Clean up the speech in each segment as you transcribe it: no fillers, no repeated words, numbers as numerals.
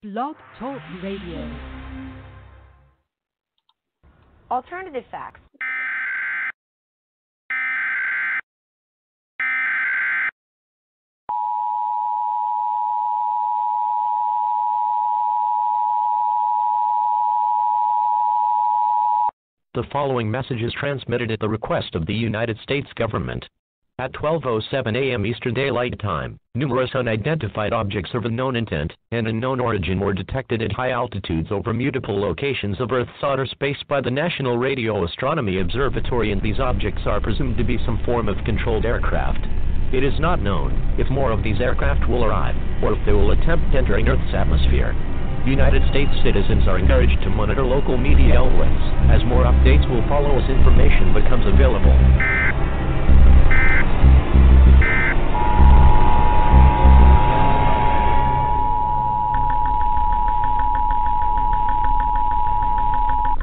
Blog Talk Radio. Alternative facts. The following message is transmitted at the request of the United States government. At 12:07 a.m. Eastern Daylight Time, numerous unidentified objects of unknown intent and unknown origin were detected at high altitudes over multiple locations of Earth's outer space by the National Radio Astronomy Observatory, and these objects are presumed to be some form of controlled aircraft. It is not known if more of these aircraft will arrive, or if they will attempt entering Earth's atmosphere. United States citizens are encouraged to monitor local media outlets, as more updates will follow as information becomes available.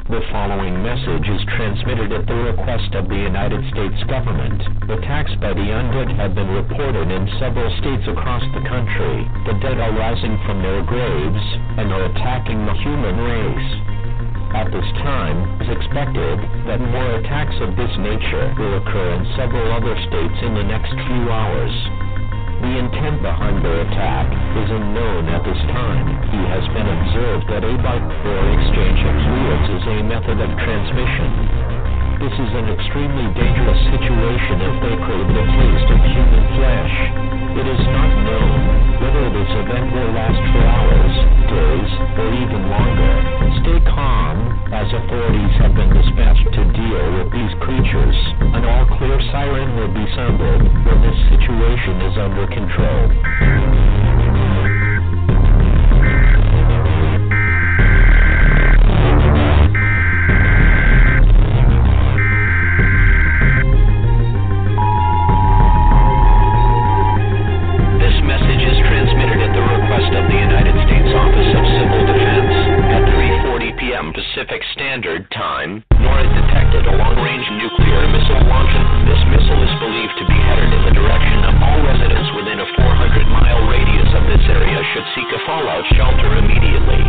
The following message is transmitted at the request of the United States government. Attacks by the undead have been reported in several states across the country. The dead are rising from their graves and are attacking the human race. At this time, it is expected that more attacks of this nature will occur in several other states in the next few hours. The intent behind their attack is unknown at this time. He has been observed that a byte or exchange of fluids is a method of transmission. This is an extremely dangerous situation if they crave the taste of human flesh. It is not known whether this event will last for hours, days, or even longer. Stay calm, as authorities have been dispatched to deal with these creatures. An all-clear siren will be sounded when this situation is under control. Pacific Standard Time, nor is detected a long-range nuclear missile launching. This missile is believed to be headed in the direction of all residents within a 400-mile radius of this area should seek a fallout shelter immediately.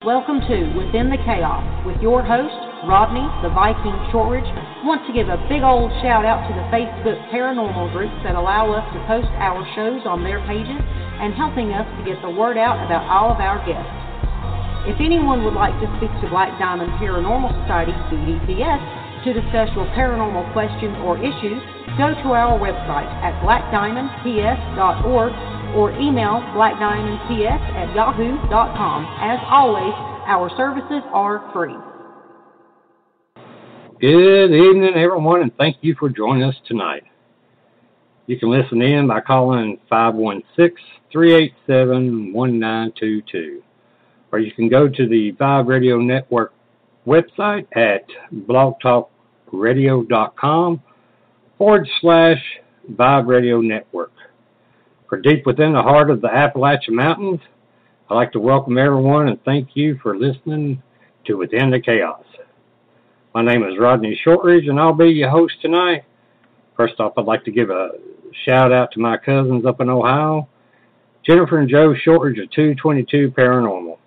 Welcome to Within the Chaos with your host, Rodney, the Viking Shortridge. I want to give a big old shout out to the Facebook paranormal groups that allow us to post our shows on their pages and helping us to get the word out about all of our guests. If anyone would like to speak to Black Diamond Paranormal Society, BDPS, to discuss your paranormal questions or issues, go to our website at blackdiamondps.org or email blackdiamondps@yahoo.com. As always, our services are free. Good evening, everyone, and thank you for joining us tonight. You can listen in by calling 516-387-1922, or you can go to the Vibe Radio Network website at blogtalkradio.com/Vibe Radio Network. For deep within the heart of the Appalachian Mountains, I'd like to welcome everyone and thank you for listening to Within the Chaos. My name is Rodney Shortridge, and I'll be your host tonight. First off, I'd like to give a shout out to my cousins up in Ohio, Jennifer and Joe Shortridge of 222 Paranormal.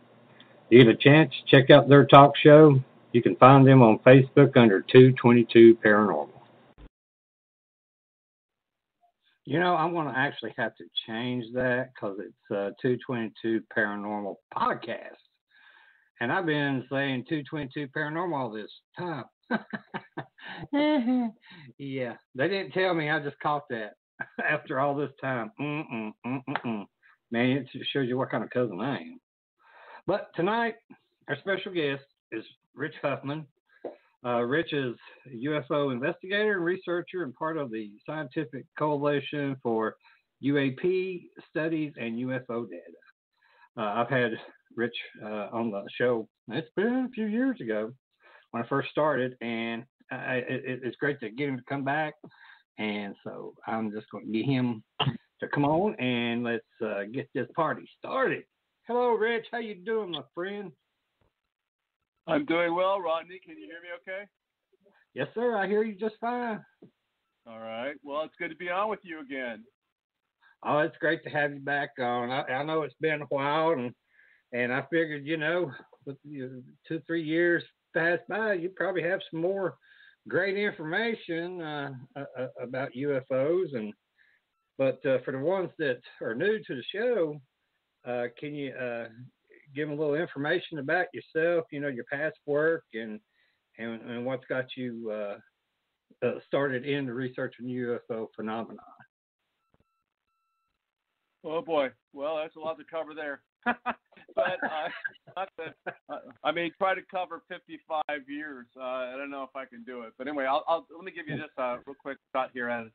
If you get a chance, check out their talk show. You can find them on Facebook under 222 Paranormal. I'm going to actually have to change that because it's 222 Paranormal Podcast. And I've been saying 222 Paranormal all this time. Yeah, they didn't tell me. I just caught that after all this time. Man, it shows you what kind of cousin I am. But tonight, our special guest is Rich Hoffman. Rich is a UFO investigator and researcher and part of the Scientific Coalition for UAP Studies and UFO Data. I've had Rich on the show. It's been a few years ago when I first started, and it's great to get him to come back. And so I'm just going to get him to come on, and let's get this party started. Hello, Rich. How you doing, my friend? I'm doing well, Rodney. Can you hear me okay? Yes, sir. I hear you just fine. All right. Well, it's good to be on with you again. Oh, it's great to have you back on. I know it's been a while, and I figured, with 2-3 years passed by, you probably have some more great information about UFOs. But for the ones that are new to the show, can you give them a little information about yourself, your past work and what's got you started in the research on UFO phenomenon? Oh, boy. Well, that's a lot to cover there. But I may try to cover 55 years. I don't know if I can do it. But anyway, let me give you just a real quick shot here at it.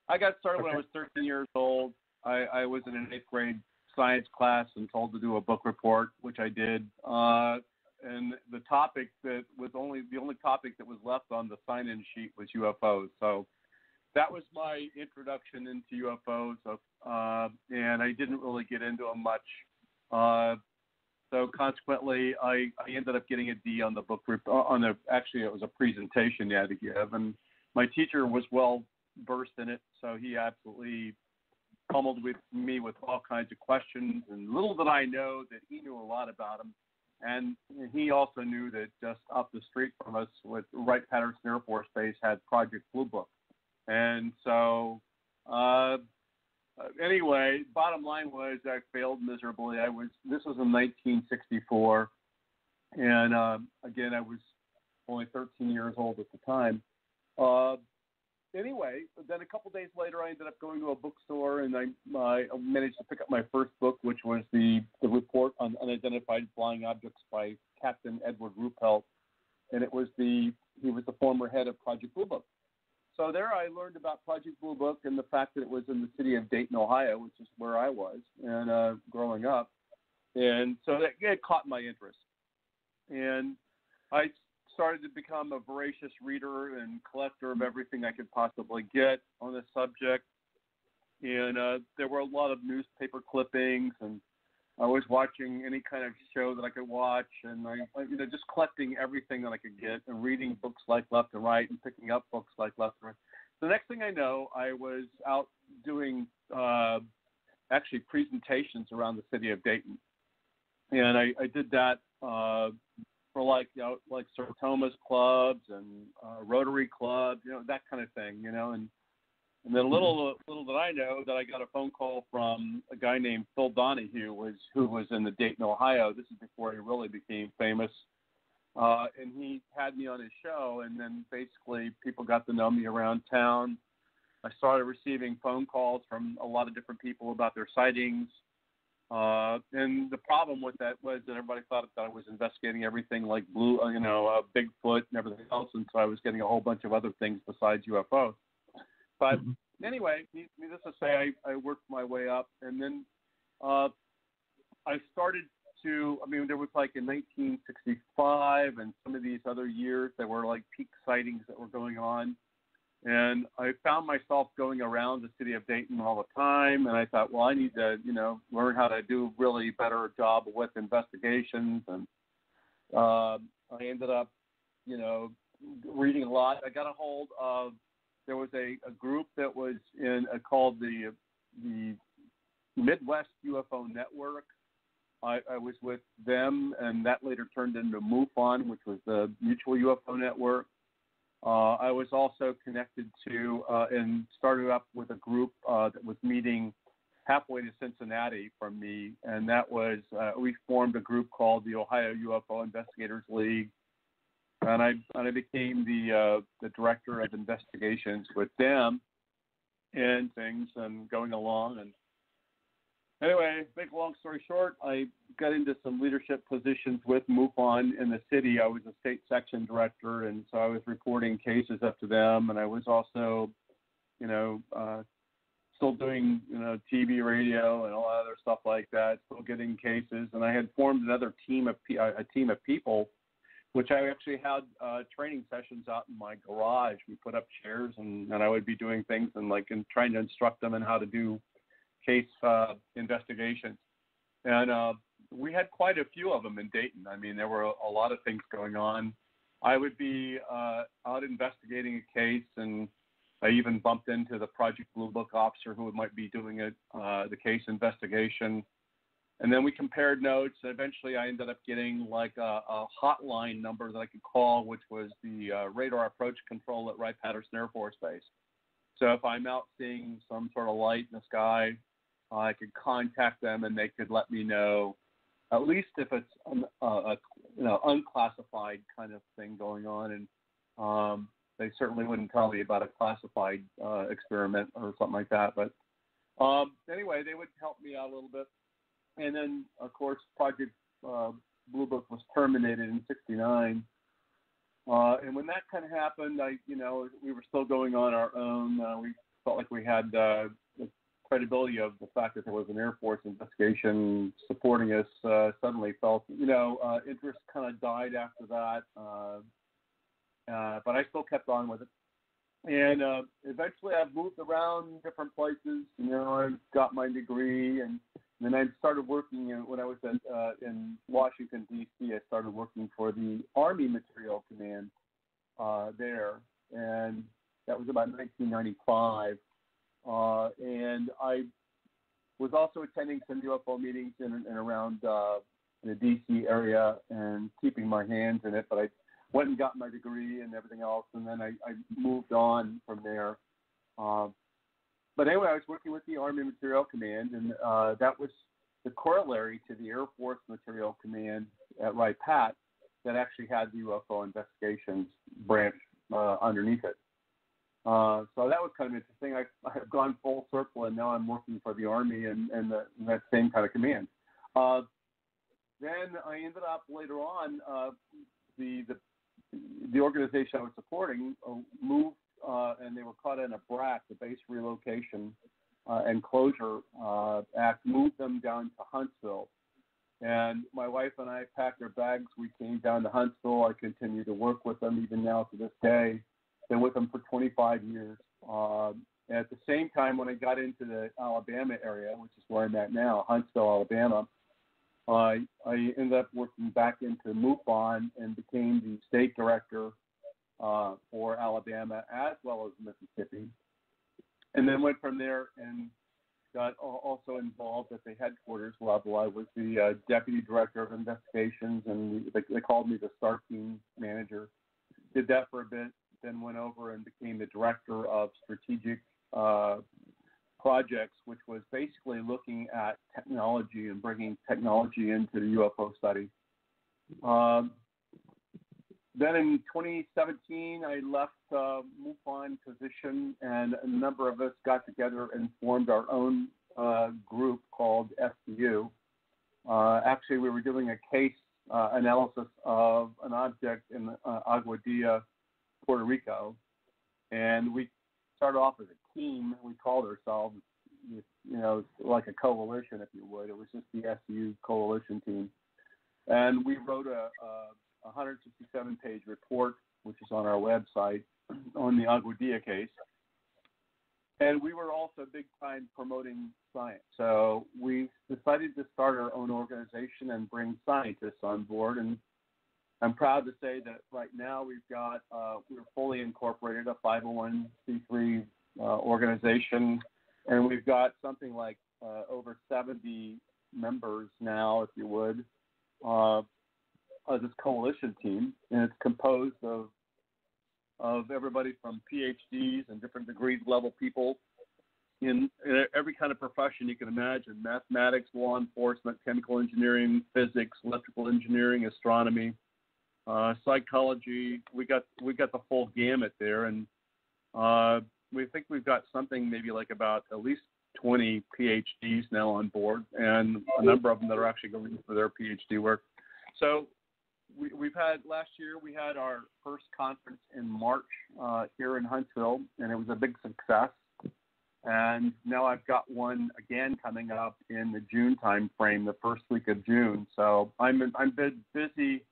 I got started when I was 13 years old. I was in an 8th grade science class and told to do a book report, which I did. And the topic that was the only topic that was left on the sign-in sheet was UFOs. So that was my introduction into UFOs. And I didn't really get into them much. So consequently, I ended up getting a D on the book report. Actually, it was a presentation you had to give, and my teacher was well versed in it, so he absolutely pummeled with me with all kinds of questions. And little did I know that he knew a lot about them. And he also knew that just up the street from us, with Wright-Patterson Air Force Base, had Project Blue Book. And so, anyway, bottom line was I failed miserably. This was in 1964, and again, I was only 13 years old at the time. Anyway, then a couple days later, I ended up going to a bookstore, and I managed to pick up my first book, which was the report on unidentified flying objects by Captain Edward Ruppelt, and he was the former head of Project Blue Book. So there I learned about Project Blue Book and the fact that it was in the city of Dayton, Ohio, which is where I was and growing up. And so it caught my interest. And I started to become a voracious reader and collector of everything I could possibly get on the subject. And there were a lot of newspaper clippings, and I was watching any kind of show that I could watch, and I just collecting everything that I could get and reading books like left and right and picking up books like left and right. The next thing I know, I was out doing actually presentations around the city of Dayton, and I did that for like Sir Thomas clubs and Rotary clubs, that kind of thing, And then little did I know that I got a phone call from a guy named Phil Donahue, who was in the Dayton, Ohio. This is before he really became famous. And he had me on his show, and then basically people got to know me around town. I started receiving phone calls from a lot of different people about their sightings. And the problem with that was that everybody thought that I was investigating everything like Bigfoot and everything else, and so I was getting a whole bunch of other things besides UFOs. But anyway, needless to say, I worked my way up, and then I started to, there was like in 1965 and some of these other years, there were like peak sightings that were going on. And I found myself going around the city of Dayton all the time, and I thought, well, I need to, learn how to do really better job with investigations. And I ended up, reading a lot. I got a hold of, there was a group that was called the Midwest UFO Network. I was with them, and that later turned into MUFON, which was the Mutual UFO Network. I was also connected to and started up with a group that was meeting halfway to Cincinnati from me, and that was we formed a group called the Ohio UFO Investigators League, and I became the director of investigations with them and things and going along. And anyway, make a long story short, I got into some leadership positions with MUFON in the city. I was a state section director, and so I was reporting cases up to them, and I was also, still doing, TV, radio, and all other stuff like that, still getting cases. And I had formed another team of people, which I actually had training sessions out in my garage. We put up chairs, and I would be doing things and trying to instruct them in how to do case investigations. And we had quite a few of them in Dayton. I mean, there were a lot of things going on. I would be out investigating a case, and I even bumped into the Project Blue Book officer who might be doing the case investigation. And then we compared notes, and eventually I ended up getting a hotline number that I could call, which was the radar approach control at Wright-Patterson Air Force Base. So if I'm out seeing some sort of light in the sky, I could contact them, and they could let me know, at least if it's unclassified kind of thing going on. And they certainly wouldn't tell me about a classified experiment or something like that. But anyway, they would help me out a little bit. And then, of course, Project Blue Book was terminated in '69. And when that kind of happened, we were still going on our own. We felt like we had the credibility of the fact that there was an Air Force investigation supporting us. Suddenly felt, interest kind of died after that. But I still kept on with it. And eventually I've moved around different places. I got my degree, and then I started working when I was in Washington, D.C. I started working for the Army Material Command there, and that was about 1995. And I was also attending some UFO meetings in and around the D.C. area and keeping my hands in it, but I went and got my degree and everything else, and then I moved on from there. But anyway, I was working with the Army Material Command, and that was the corollary to the Air Force Material Command at Wright-Pat that actually had the UFO investigations branch underneath it. So that was kind of interesting. I've gone full circle, and now I'm working for the Army and that same kind of command. Then I ended up later on, the organization I was supporting moved, and they were caught in a BRAC, the Base Relocation and Closure Act, moved them down to Huntsville. And my wife and I packed our bags. We came down to Huntsville. I continue to work with them even now to this day. Been with them for 25 years. At the same time, when I got into the Alabama area, which is where I'm at now, Huntsville, Alabama, I ended up working back into MUFON and became the state director for Alabama as well as Mississippi. And then went from there and got also involved at the headquarters level. I was the deputy director of investigations, and they called me the STAR team manager. Did that for a bit, then went over and became the director of strategic projects, which was basically looking at technology and bringing technology into the UFO study. Then in 2017, I left MUFON position, and a number of us got together and formed our own group called SDU. Actually, we were doing a case analysis of an object in Aguadilla, Puerto Rico, and we started off as a team. We called ourselves, like a coalition, if you would. It was just the SDU coalition team. And we wrote a 167-page report, which is on our website, on the Aguadilla case. And we were also big time promoting science. So we decided to start our own organization and bring scientists on board. And I'm proud to say that right now we've got, we're fully incorporated, a 501c3 organization, and we've got something like over 70 members now, if you would, of this coalition team, and it's composed of of everybody from PhDs and different degree level people in every kind of profession you can imagine: mathematics, law enforcement, chemical engineering, physics, electrical engineering, astronomy, psychology. We got the full gamut there, and we think we've got something maybe like about at least 20 PhDs now on board, and a number of them that are actually going for their PhD work. So we've had, last year we had our first conference in March here in Huntsville, and it was a big success. And now I've got one again coming up in the June time frame, the first week of June. So I'm busy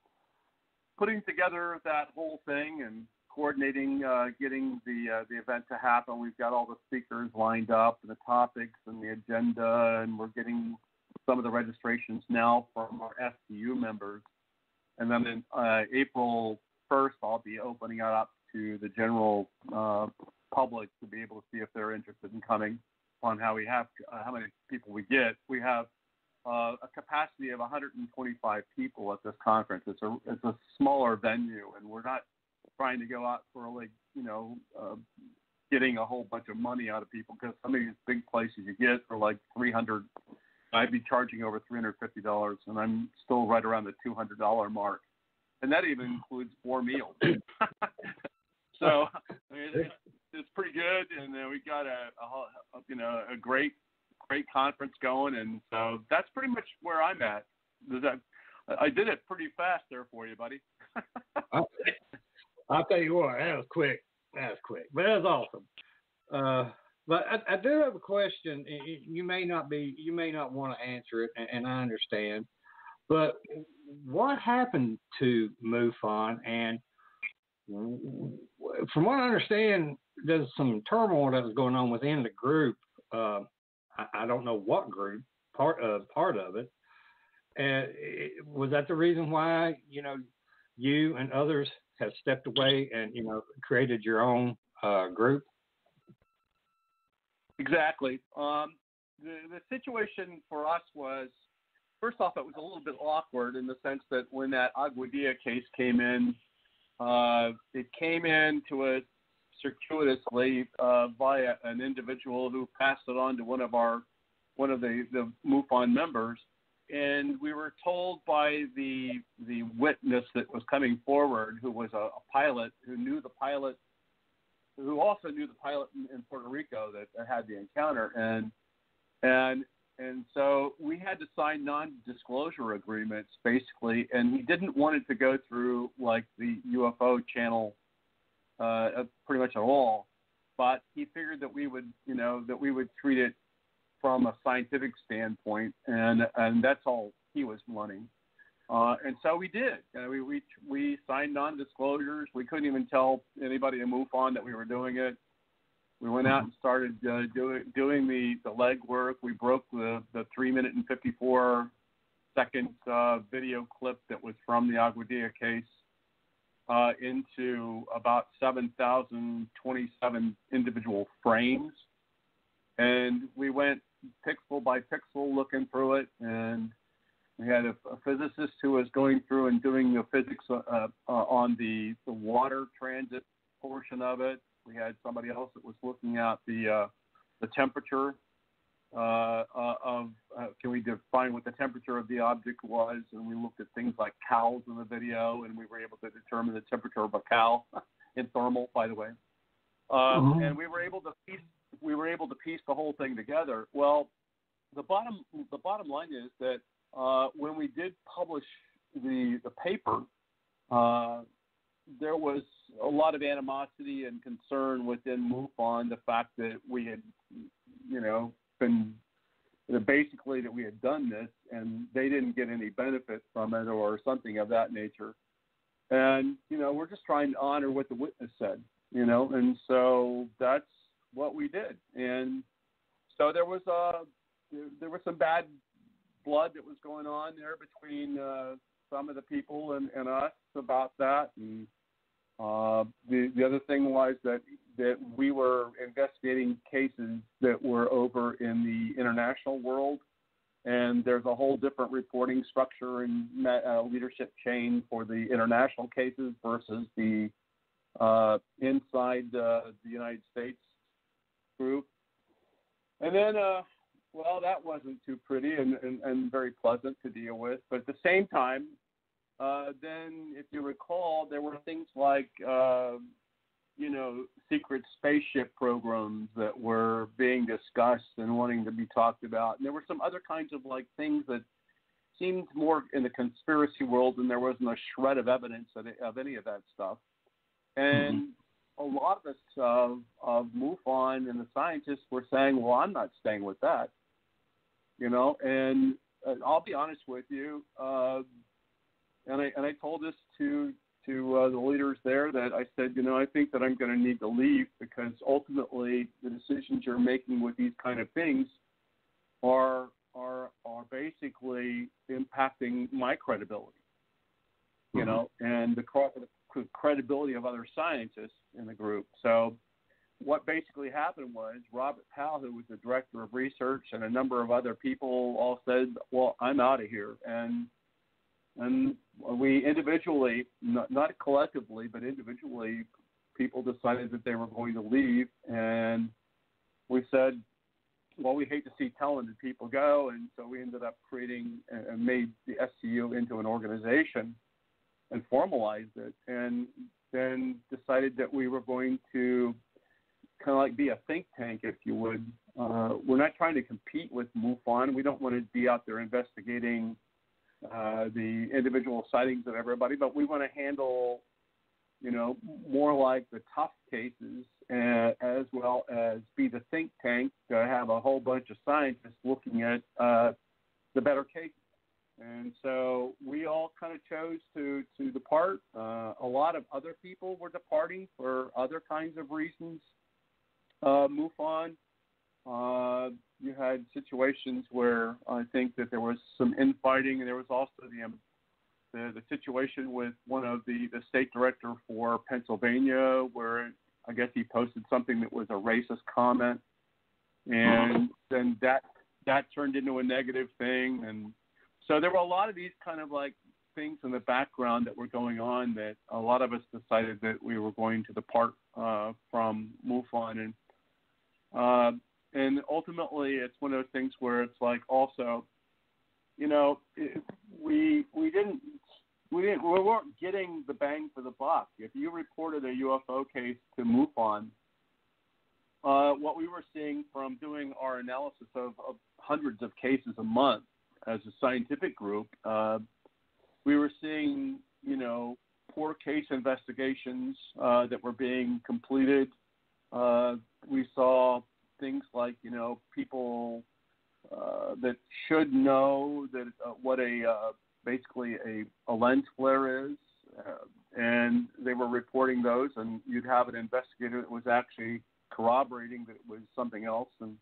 putting together that whole thing and coordinating, getting the event to happen. We've got all the speakers lined up and the topics and the agenda, and we're getting some of the registrations now from our STU members. And then in April 1st, I'll be opening it up to the general public to be able to see if they're interested in coming on how many people we get. We have a capacity of 125 people at this conference. It's a smaller venue, and we're not trying to go out for getting a whole bunch of money out of people, because some of these big places you get for like $300. I'd be charging over $350, and I'm still right around the $200 mark, and that even includes 4 meals. So I mean, it's pretty good, and we got a great conference going, and so that's pretty much where I'm at. I did it pretty fast there for you, buddy. I'll tell you what, that was quick, but that was awesome. But I do have a question. You may not want to answer it, and I understand. But what happened to MUFON? And from what I understand, there's some turmoil that was going on within the group. I don't know what group, part of it. And was that the reason why you and others have stepped away and created your own group? Exactly. The situation for us was, first off, it was a little bit awkward in the sense that when that Aguadilla case came in, it came in to us circuitously via an individual who passed it on to one of the MUFON members, and we were told by the witness that was coming forward, who was a pilot who knew the pilot, who also knew the pilot in Puerto Rico that had the encounter, and so we had to sign non-disclosure agreements basically, and he didn't want it to go through like the UFO channel pretty much at all, but he figured that we would treat it from a scientific standpoint, and that's all he was wanting. And so we did. We signed non-disclosures. We couldn't even tell anybody in MUFON that we were doing it. We went out and started doing the legwork. We broke the 3-minute and 54-second video clip that was from the Aguadilla case into about 7,027 individual frames. And we went pixel by pixel looking through it, and we had a physicist who was going through and doing the physics on the water transit portion of it. We had somebody else that was looking at the temperature can we define what the temperature of the object was, and we looked at things like cows in the video, and we were able to determine the temperature of a cow in thermal, by the way. And we were able to piece the whole thing together. Well, the bottom line is that when we did publish the paper, there was a lot of animosity and concern within MUFON, the fact that we had, basically that we had done this and they didn't get any benefit from it or something of that nature. And, we're just trying to honor what the witness said, and so that's what we did. And so there was some bad blood that was going on there between some of the people and us about that. And the other thing was that we were investigating cases that were over in the international world, and there's a whole different reporting structure and leadership chain for the international cases versus the inside the United States group. And then, well, that wasn't too pretty and very pleasant to deal with. But at the same time, then, if you recall, there were things like, secret spaceship programs that were being discussed and wanting to be talked about. And there were some other kinds of things that seemed more in the conspiracy world, and there wasn't a shred of evidence of any of that stuff. And a lot of us of MUFON and the scientists were saying, well, I'm not staying with that. And I'll be honest with you, and I told this to the leaders there, that I said, I think that I'm going to need to leave, because ultimately the decisions you're making with these kind of things are basically impacting my credibility, and the credibility of other scientists in the group. So what basically happened was Robert Powell, who was the director of research, and a number of other people all said, well, I'm out of here. And we individually, not collectively, but individually, people decided that they were going to leave. And we said, well, we hate to see talented people go. And so we ended up creating and made the SCU into an organization and formalized it, and then decided that we were going to kind of be a think tank, if you would. We're not trying to compete with MUFON. We don't want to be out there investigating the individual sightings of everybody, but we want to handle, more like the tough cases, as well as be the think tank to have a whole bunch of scientists looking at the better cases. And so we all kind of chose to depart. A lot of other people were departing for other kinds of reasons. MUFON, you had situations where I think that there was some infighting, and there was also the situation with one of the state director for Pennsylvania, where I guess he posted something that was a racist comment, and then that turned into a negative thing. And so there were a lot of these kind of things in the background that were going on, that a lot of us decided that we were going to depart from MUFON. And ultimately, it's one of those things where it's also, we weren't getting the bang for the buck. If you reported a UFO case to MUFON, what we were seeing from doing our analysis of hundreds of cases a month as a scientific group, we were seeing, poor case investigations that were being completed. We saw things like, people that should know that what basically a lens flare is, and they were reporting those, and you'd have an investigator that was actually corroborating that it was something else. And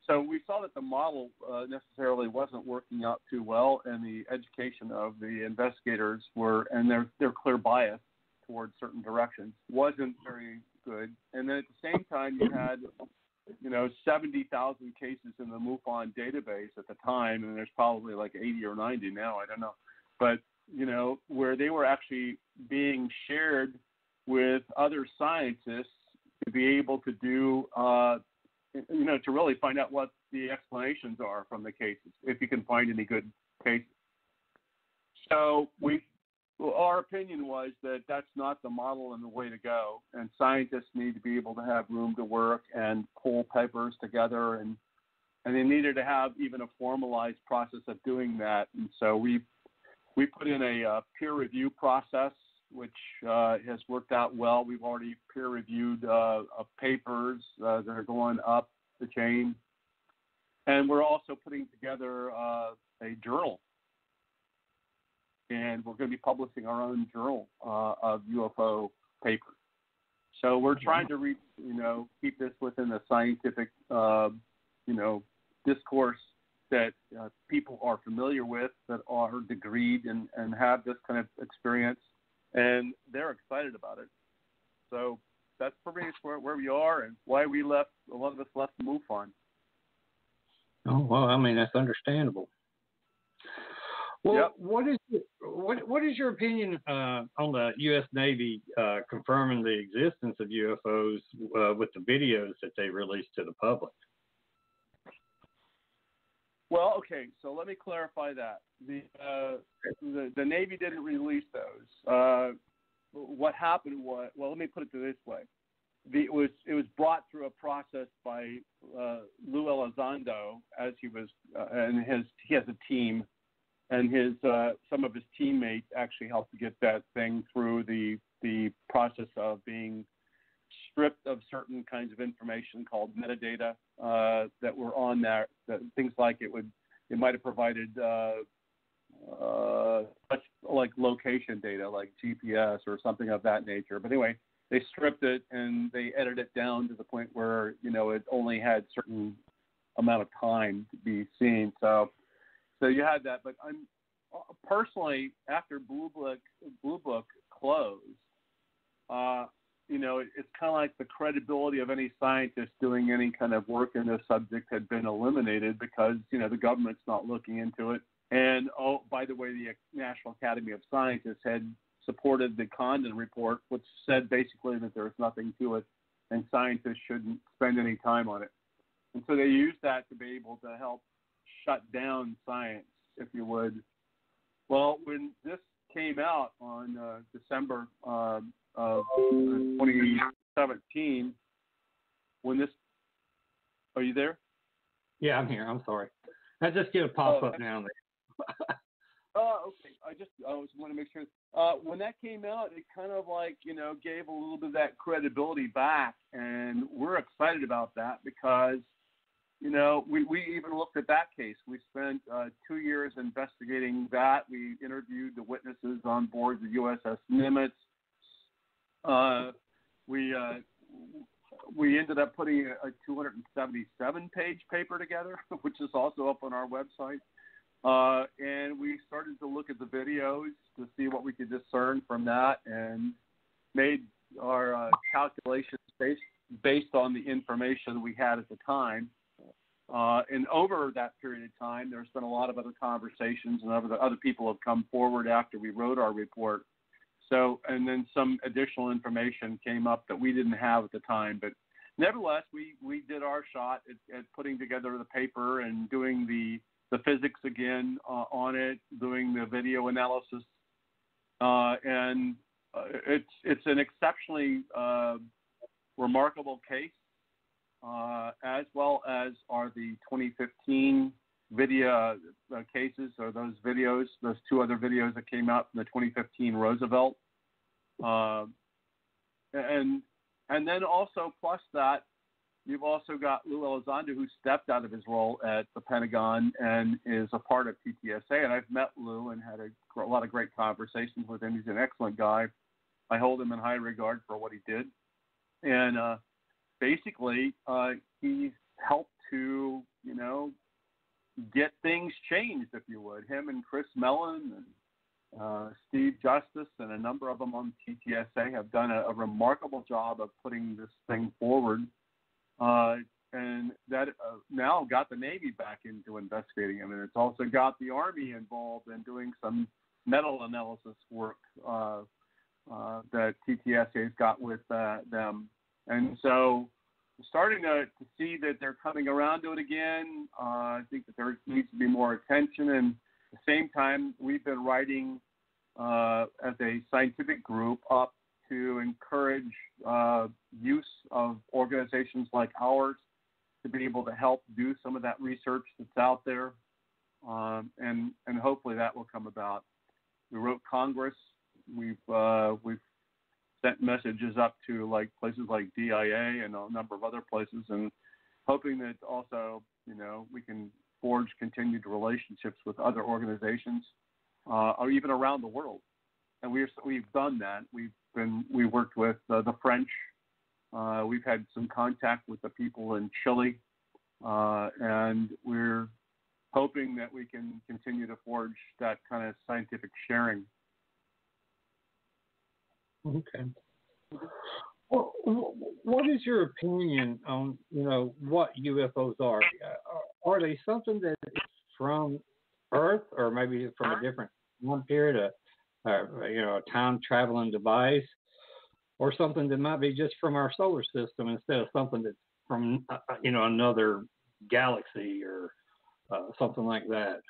so we saw that the model necessarily wasn't working out too well, and the education of the investigators and their clear bias towards certain directions wasn't very good. And then at the same time, you had 70,000 cases in the MUFON database at the time, and there's probably 80 or 90 now, I don't know. But, where they were actually being shared with other scientists to be able to do, to really find out what the explanations are from the cases, if you can find any good cases. So our opinion was that that's not the model and the way to go, and scientists need to be able to have room to work and pull papers together, and they needed to have even a formalized process of doing that. And so we put in a peer review process, which has worked out well. We've already peer reviewed papers that are going up the chain, and we're also putting together a journal. And we're going to be publishing our own journal of UFO papers. So we're trying to keep this within the scientific, discourse that people are familiar with, that are degreed and have this kind of experience, and they're excited about it. So that's pretty much where we are and why we left. A lot of us left MUFON. Oh, well, that's understandable. Well, Yep. what is your opinion on the U.S. Navy confirming the existence of UFOs with the videos that they released to the public? Well, okay, so let me clarify that. The Navy didn't release those. What happened was, well, let me put it this way. It was brought through a process by Lou Elizondo, as he was, and he has a team, and some of his teammates actually helped to get that thing through the process of being stripped of certain kinds of information called metadata that were on there. Things like it might have provided like location data, like GPS or something of that nature. But anyway, they stripped it and they edited it down to the point where it only had certain amount of time to be seen. So you had that. But I'm personally, after Blue Book closed, it's kind of like the credibility of any scientist doing any kind of work in this subject had been eliminated because, the government's not looking into it. And, oh, by the way, the National Academy of Sciences had supported the Condon report, which said basically that there's nothing to it and scientists shouldn't spend any time on it. And so they used that to be able to help shut down science, if you would. Well, when this came out on December of 2017, are you there? Yeah, I'm here. I'm sorry. I just get a pop-up now and then. Okay. I just want to make sure. When that came out, it kind of gave a little bit of that credibility back, and we're excited about that because, we even looked at that case. We spent 2 years investigating that. We interviewed the witnesses on board the USS Nimitz. We ended up putting a 277-page paper together, which is also up on our website. And we started to look at the videos to see what we could discern from that and made our calculations based on the information we had at the time. And over that period of time, there's been a lot of other conversations and other people have come forward after we wrote our report. So, and then some additional information came up that we didn't have at the time. But nevertheless, we did our shot at putting together the paper and doing the physics again on it, doing the video analysis. And it's an exceptionally remarkable case, as well as are the 2015 video cases, or those two other videos that came out from the 2015 Roosevelt. And then also plus that, you've also got Lou Elizondo, who stepped out of his role at the Pentagon and is a part of TTSA. And I've met Lou and had a lot of great conversations with him. He's an excellent guy. I hold him in high regard for what he did. And basically, he's helped to, get things changed, if you would. Him and Chris Mellon and Steve Justice and a number of them on TTSA have done a remarkable job of putting this thing forward. And that now got the Navy back into investigating him. And it's also got the Army involved in doing some metal analysis work that TTSA has got with them. And so starting to see that they're coming around to it again. I think that there needs to be more attention. And at the same time, we've been writing as a scientific group up to encourage use of organizations like ours to be able to help do some of that research that's out there. And hopefully that will come about. We wrote Congress. We've sent messages up to places like DIA and a number of other places, and hoping that also, we can forge continued relationships with other organizations, or even around the world. And we've done that. We worked with the French. We've had some contact with the people in Chile, and we're hoping that we can continue to forge that kind of scientific sharing. Okay. Well, what is your opinion on, what UFOs are? Are they something that is from Earth, or maybe from a different time period, a time traveling device, or something that might be just from our solar system instead of something that's from another galaxy or something like that.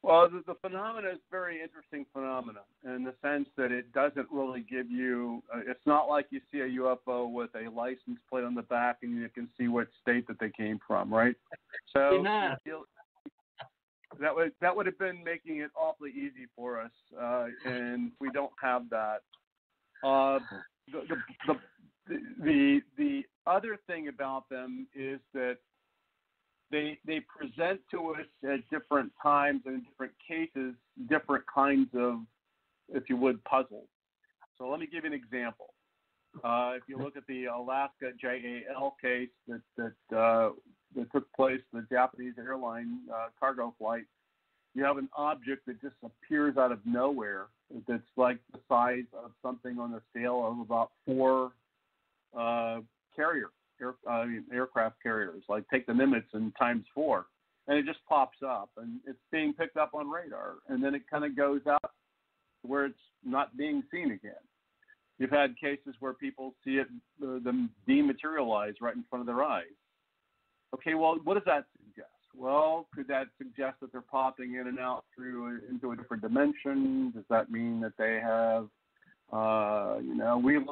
Well, the phenomena is a very interesting phenomena in the sense that it doesn't really give you. It's not like you see a UFO with a license plate on the back and you can see what state that they came from, right? So that would have been making it awfully easy for us, and we don't have that. The other thing about them is that they present to us at different times and in different cases different kinds of, if you would, puzzles. So let me give you an example. If you look at the Alaska JAL case that took place, the Japanese airline cargo flight, you have an object that just appears out of nowhere that's like the size of something on the scale of about 4 aircraft carriers, like take the Nimitz and times 4, and it just pops up, and it's being picked up on radar, and then it kind of goes out where it's not being seen again. You've had cases where people see it, them dematerialize right in front of their eyes. Okay, well, what does that suggest? Well, could that suggest that they're popping in and out into a different dimension? Does that mean that they have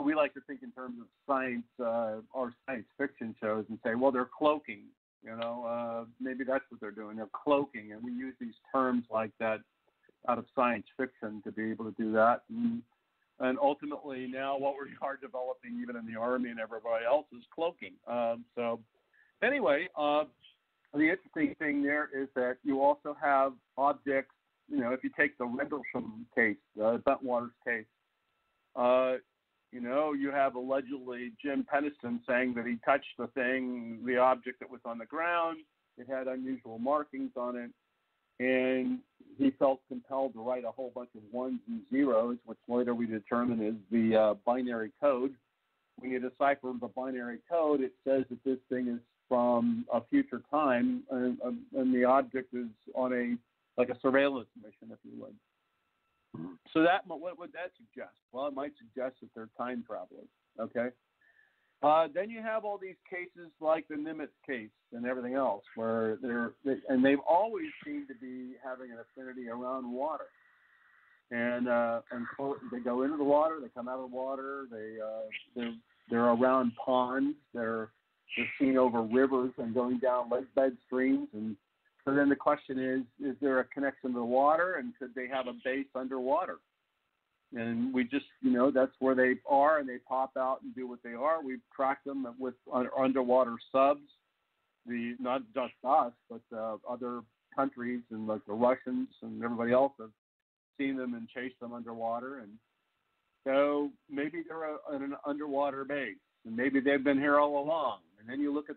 we like to think in terms of science or science fiction shows and say, well, they're cloaking. Maybe that's what they're doing. They're cloaking, and we use these terms like that out of science fiction to be able to do that. And ultimately, now what we are developing, even in the Army and everybody else, is cloaking. So anyway, the interesting thing there is that you also have objects. If you take the Rendlesham case, Bentwaters case. You have allegedly Jim Penniston saying that he touched the object that was on the ground. It had unusual markings on it, and he felt compelled to write a whole bunch of 1s and 0s, which later we determine is the binary code. When you decipher the binary code, it says that this thing is from a future time, and the object is on a surveillance mission, if you would. So what would that suggest? Well, it might suggest that they're time travelers, okay? Then you have all these cases like the Nimitz case and everything else where they've always seemed to be having an affinity around water. And they go into the water, they come out of the water, they're around ponds, they're seen over rivers and going down lake bed streams. And so then the question is there a connection to the water, and could they have a base underwater? And we just, that's where they are, and they pop out and do what they are. We've tracked them with underwater subs, not just us, but other countries and like the Russians and everybody else have seen them and chased them underwater. And so maybe they're in an underwater base, and maybe they've been here all along. And then you look at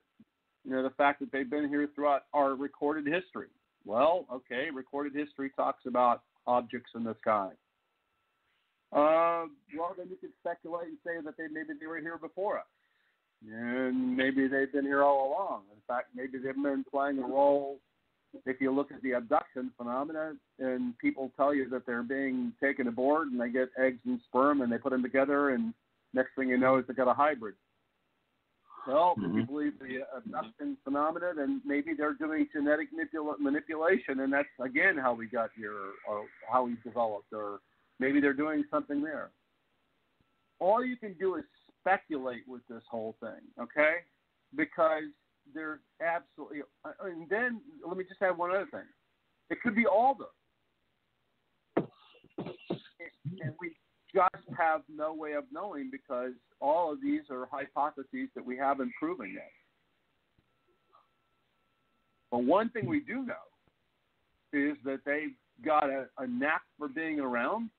the fact that they've been here throughout our recorded history. Well, okay, recorded history talks about objects in the sky. Well, then you could speculate and say that maybe they were here before us. And maybe they've been here all along. In fact, maybe they've been playing a role. If you look at the abduction phenomena, and people tell you that they're being taken aboard and they get eggs and sperm and they put them together, and next thing you know is they got a hybrid. Well, if you believe the abduction phenomena, then maybe they're doing genetic manipulation, and that's, again, how we got here, or how we developed, or maybe they're doing something there. All you can do is speculate with this whole thing, okay? Because there's absolutely – and then let me just add one other thing. It could be all those. And we just have no way of knowing, because all of these are hypotheses that we haven't proven yet. But one thing we do know is that they've got a knack for being around,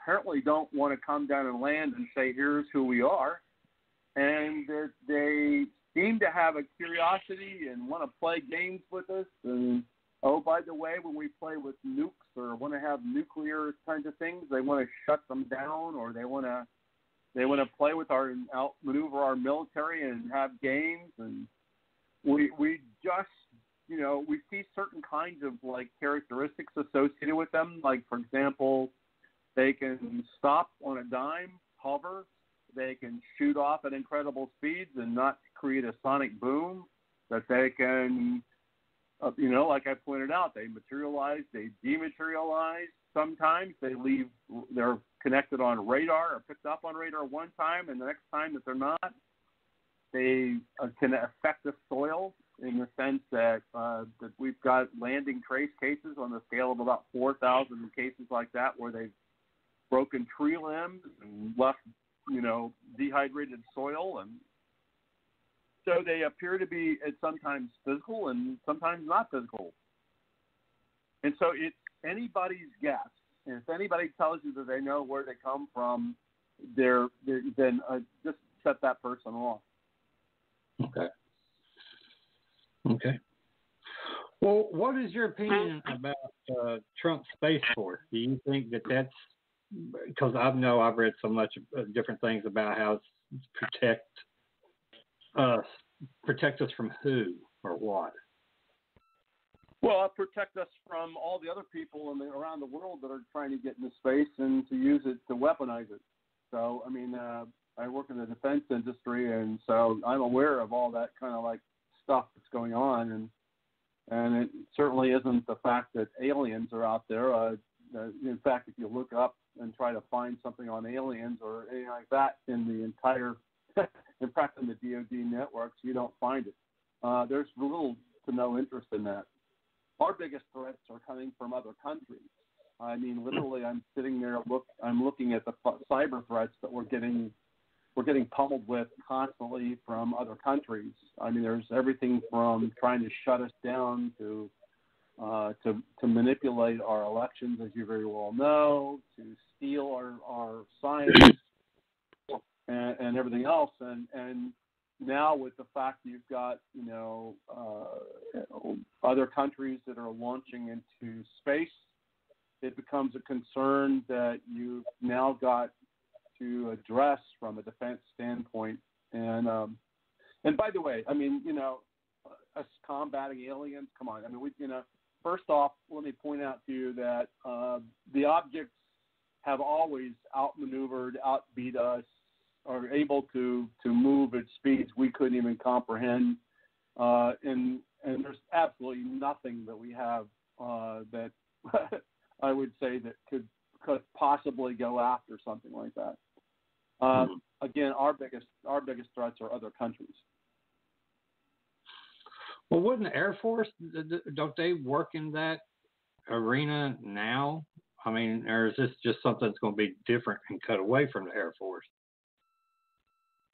apparently don't want to come down and land and say, here's who we are, and that they seem to have a curiosity and want to play games with us. And, oh, by the way, when we play with nukes or want to have nuclear kinds of things, they want to shut them down, or they want to play with outmaneuver our military and have games. And we just we see certain kinds of like characteristics associated with them. Like, for example, they can stop on a dime, hover. They can shoot off at incredible speeds and not create a sonic boom. That they can, like I pointed out, they materialize, they dematerialize. Sometimes they're connected on radar or picked up on radar one time, and the next time that they're not, they can affect the soil in the sense that that we've got landing trace cases on the scale of about 4,000 cases like that, where they've broken tree limbs and left, dehydrated soil, and so they appear to be sometimes physical and sometimes not physical. And so it's anybody's guess. And if anybody tells you that they know where they come from, then just set that person off. Okay. Well, what is your opinion about Trump's Space Force? Do you think that's because I've read so much of different things about how it's protect us from who or what? Well, protect us from all the other people around the world that are trying to get into space and to use it to weaponize it. So, I work in the defense industry, and so I'm aware of all that kind of like stuff that's going on, and it certainly isn't the fact that aliens are out there. In fact, if you look up and try to find something on aliens or anything like that in the entire, in fact, in the DoD networks, you don't find it. There's little to no interest in that. Our biggest threats are coming from other countries. Literally, I'm sitting there, I'm looking at the cyber threats that we're getting pummeled with constantly from other countries. There's everything from trying to shut us down to manipulate our elections, as you very well know, to steal our science and everything else. And now with the fact that you've got, other countries that are launching into space, it becomes a concern that you've now got to address from a defense standpoint. And by the way, us combating aliens, come on. First off, let me point out to you that the objects have always outmaneuvered, outbeat us, are able to move at speeds we couldn't even comprehend. And there's absolutely nothing that we have that I would say that could possibly go after something like that. Again, our biggest threats are other countries. Well, wouldn't the Air Force, don't they work in that arena now? Or is this just something that's going to be different and cut away from the Air Force?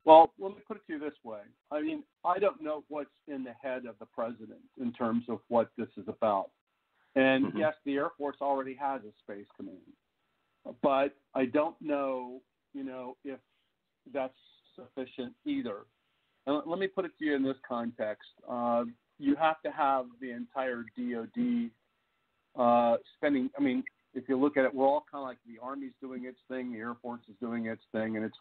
Well, let me put it to you this way. I don't know what's in the head of the president in terms of what this is about. And yes, the Air Force already has a space command. But I don't know, if that's sufficient either. And let me put it to you in this context. You have to have the entire DoD spending. If you look at it, we're all kind of like the Army's doing its thing, the Air Force is doing its thing, and it's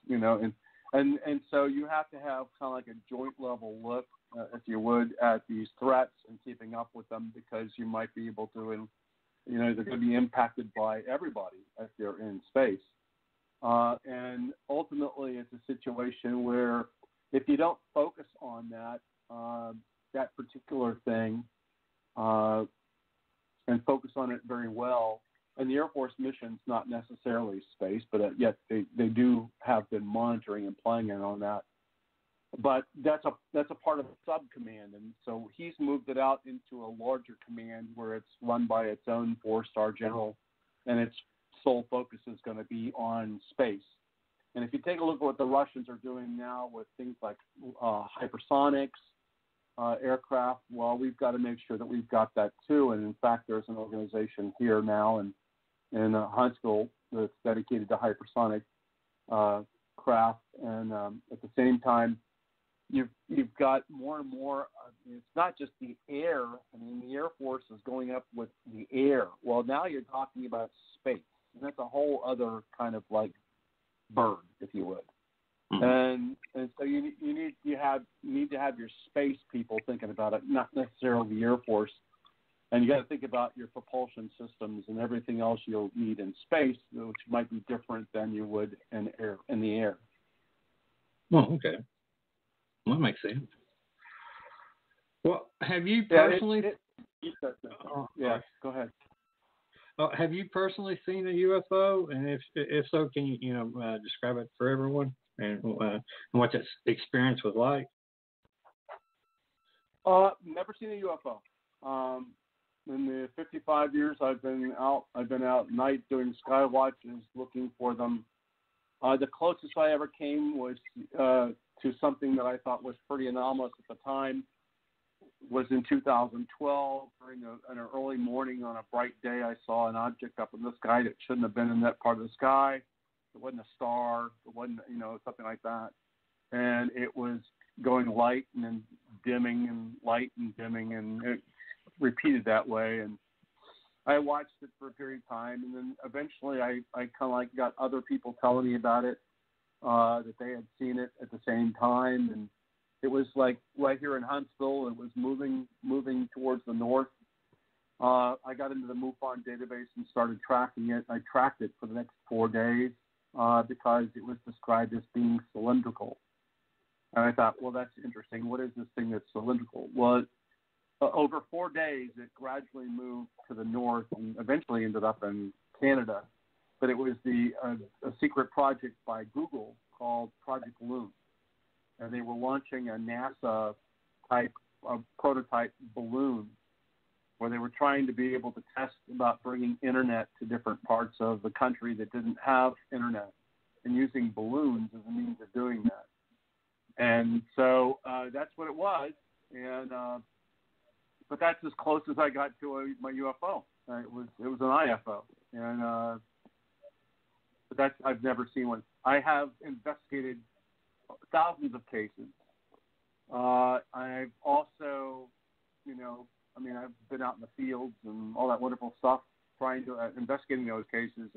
and so you have to have kind of like a joint level look, if you would, at these threats and keeping up with them, because you might be able to, they're going to be impacted by everybody if they're in space. And ultimately, it's a situation where if you don't focus on that particular thing and focus on it very well, and the Air Force mission's not necessarily space, but yet they do have been monitoring and planning on that. But that's a part of a sub-command, and so he's moved it out into a larger command where it's run by its own 4-star general, and its sole focus is going to be on space. And if you take a look at what the Russians are doing now with things like hypersonics, aircraft, well, we've got to make sure that we've got that too. And in fact, there's an organization here now in Huntsville that's dedicated to hypersonic craft. And at the same time, you've got more and more. It's not just the air. The Air Force is going up with the air. Well, now you're talking about space, and that's a whole other kind of like bird, if you would. And so you need to have your space people thinking about it, not necessarily the Air Force. And you got to think about your propulsion systems and everything else you'll need in space, which might be different than you would in the air. Oh, okay. Well, that makes sense. Well, have you personally? Go ahead. Have you personally seen a UFO? And if so, can you describe it for everyone and what that experience was like? Never seen a UFO. In the 55 years I've been out at night doing sky watches looking for them. The closest I ever came was to something that I thought was pretty anomalous at the time. Was in 2012 during an early morning on a bright day. I saw an object up in the sky that shouldn't have been in that part of the sky. It wasn't a star. It wasn't something like that. And it was going light and then dimming and light and dimming, and it repeated that way. And I watched it for a period of time, and then eventually I kind of like got other people telling me about it, that they had seen it at the same time. And it was like right here in Huntsville. It was moving towards the north. I got into the MUFON database and started tracking it. I tracked it for the next 4 days because it was described as being cylindrical. And I thought, well, that's interesting. What is this thing that's cylindrical? Well, over 4 days, it gradually moved to the north and eventually ended up in Canada. But it was a secret project by Google called Project Loon. And they were launching a NASA-type prototype balloon where they were trying to be able to test about bringing internet to different parts of the country that didn't have internet, and using balloons as a means of doing that. And so that's what it was. And but that's as close as I got to my UFO. It was an IFO, and but I've never seen one. I have investigated thousands of cases. I've also, I've been out in the fields and all that wonderful stuff, trying to investigating those cases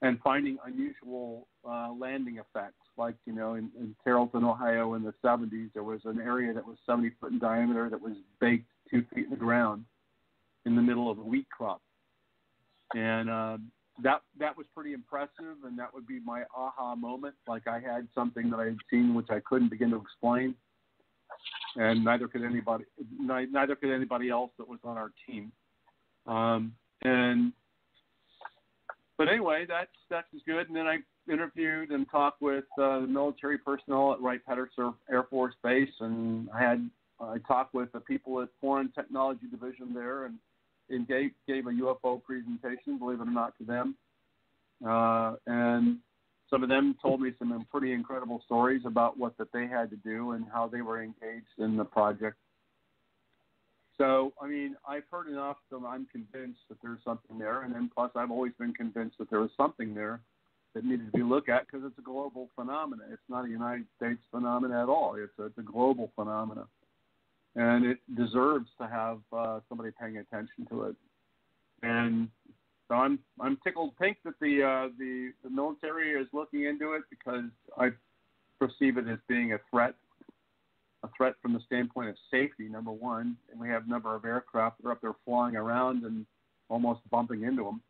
and finding unusual landing effects. Like in Carrollton, Ohio, in the 70s, there was an area that was 70 foot in diameter that was baked 2 feet in the ground in the middle of a wheat crop, and that was pretty impressive, and that would be my aha moment. Like I had something that I had seen which I couldn't begin to explain, and neither could anybody else that was on our team. But anyway, that's good. And then I interviewed and talked with military personnel at Wright-Patterson Air Force Base, and I talked with the people at Foreign Technology Division there, and gave a UFO presentation, believe it or not, to them. And some of them told me some pretty incredible stories about what that they had to do and how they were engaged in the project. So, I've heard enough that I'm convinced that there's something there. And then plus, I've always been convinced that there was something there that needed to be looked at because it's a global phenomenon. It's not a United States phenomenon at all. It's a global phenomenon. And it deserves to have somebody paying attention to it. And so I'm tickled pink that the military is looking into it, because I perceive it as being a threat from the standpoint of safety, number one. And we have a number of aircraft that are up there flying around and almost bumping into them.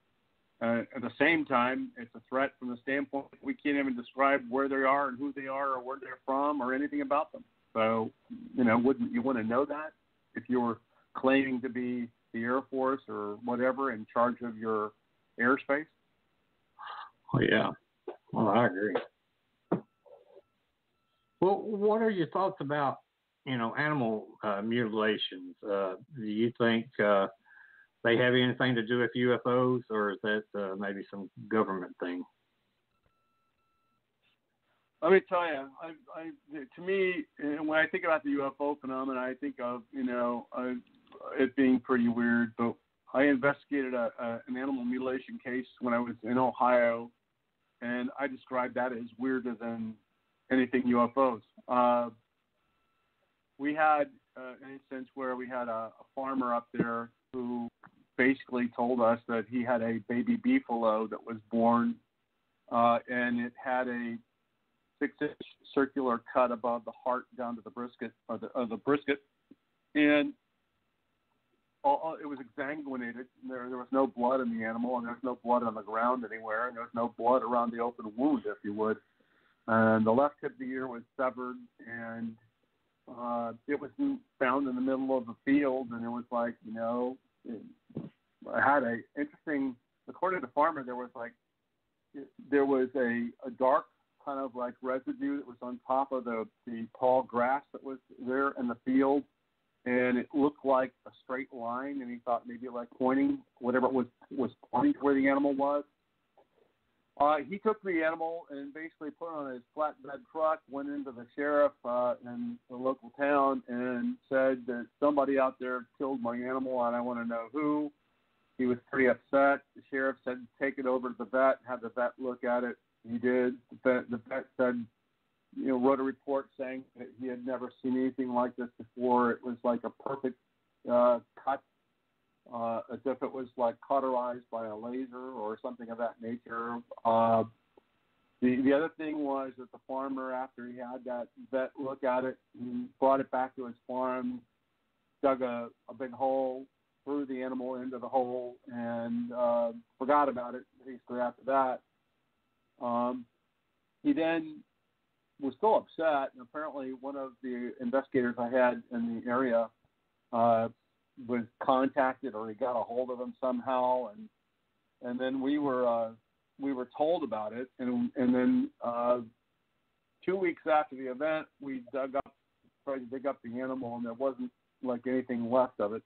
At the same time, it's a threat from the standpoint that we can't even describe where they are and who they are or where they're from or anything about them. So, wouldn't you want to know that if you were claiming to be the Air Force or whatever in charge of your airspace? Oh, yeah. Well, I agree. Well, what are your thoughts about, animal mutilations? Do you think they have anything to do with UFOs, or is that maybe some government thing? Let me tell you, to me, when I think about the UFO phenomenon, I think of, it being pretty weird. But I investigated an animal mutilation case when I was in Ohio, and I described that as weirder than anything UFOs. We had an instance where we had a farmer up there who basically told us that he had a baby beefalo that was born, and it had a 6-inch circular cut above the heart down to the brisket, or the brisket, and it was exsanguinated. There was no blood in the animal, and there was no blood on the ground anywhere, and there was no blood around the open wound, if you would. And the left tip of the ear was severed, and it was found in the middle of the field, and it was like, it had a interesting, according to the farmer, there was a dark kind of like residue that was on top of the tall grass that was there in the field, and it looked like a straight line, and he thought maybe like pointing, whatever it was pointing to where the animal was. He took the animal and basically put it on his flatbed truck, went into the sheriff in the local town, and said that somebody out there killed my animal, and I want to know who. He was pretty upset. The sheriff said, take it over to the vet, have the vet look at it. He did. The vet said, wrote a report saying that he had never seen anything like this before. It was like a perfect cut, as if it was like cauterized by a laser or something of that nature. The other thing was that the farmer, after he had that vet look at it, he brought it back to his farm, dug a big hole, threw the animal into the hole, and forgot about it basically after that. He then was still upset, and apparently one of the investigators I had in the area was contacted, or he got a hold of him somehow, and then we were told about it, and then 2 weeks after the event, we tried to dig up the animal, and there wasn't like anything left of it.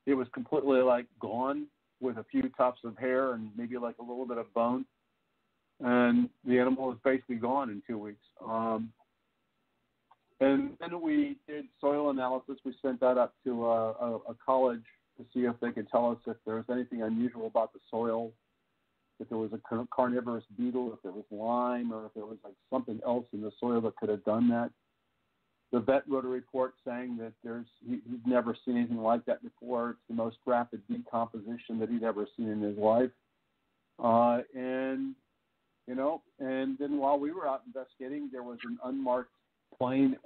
It was completely like gone, with a few tufts of hair and maybe like a little bit of bone, and the animal was basically gone in 2 weeks. And then we did soil analysis. We sent that up to a college to see if they could tell us if there was anything unusual about the soil, if there was a carnivorous beetle, if there was lime, or if there was like something else in the soil that could have done that. The vet wrote a report saying that he'd never seen anything like that before. It's the most rapid decomposition that he'd ever seen in his life. And then while we were out investigating, there was an unmarked plane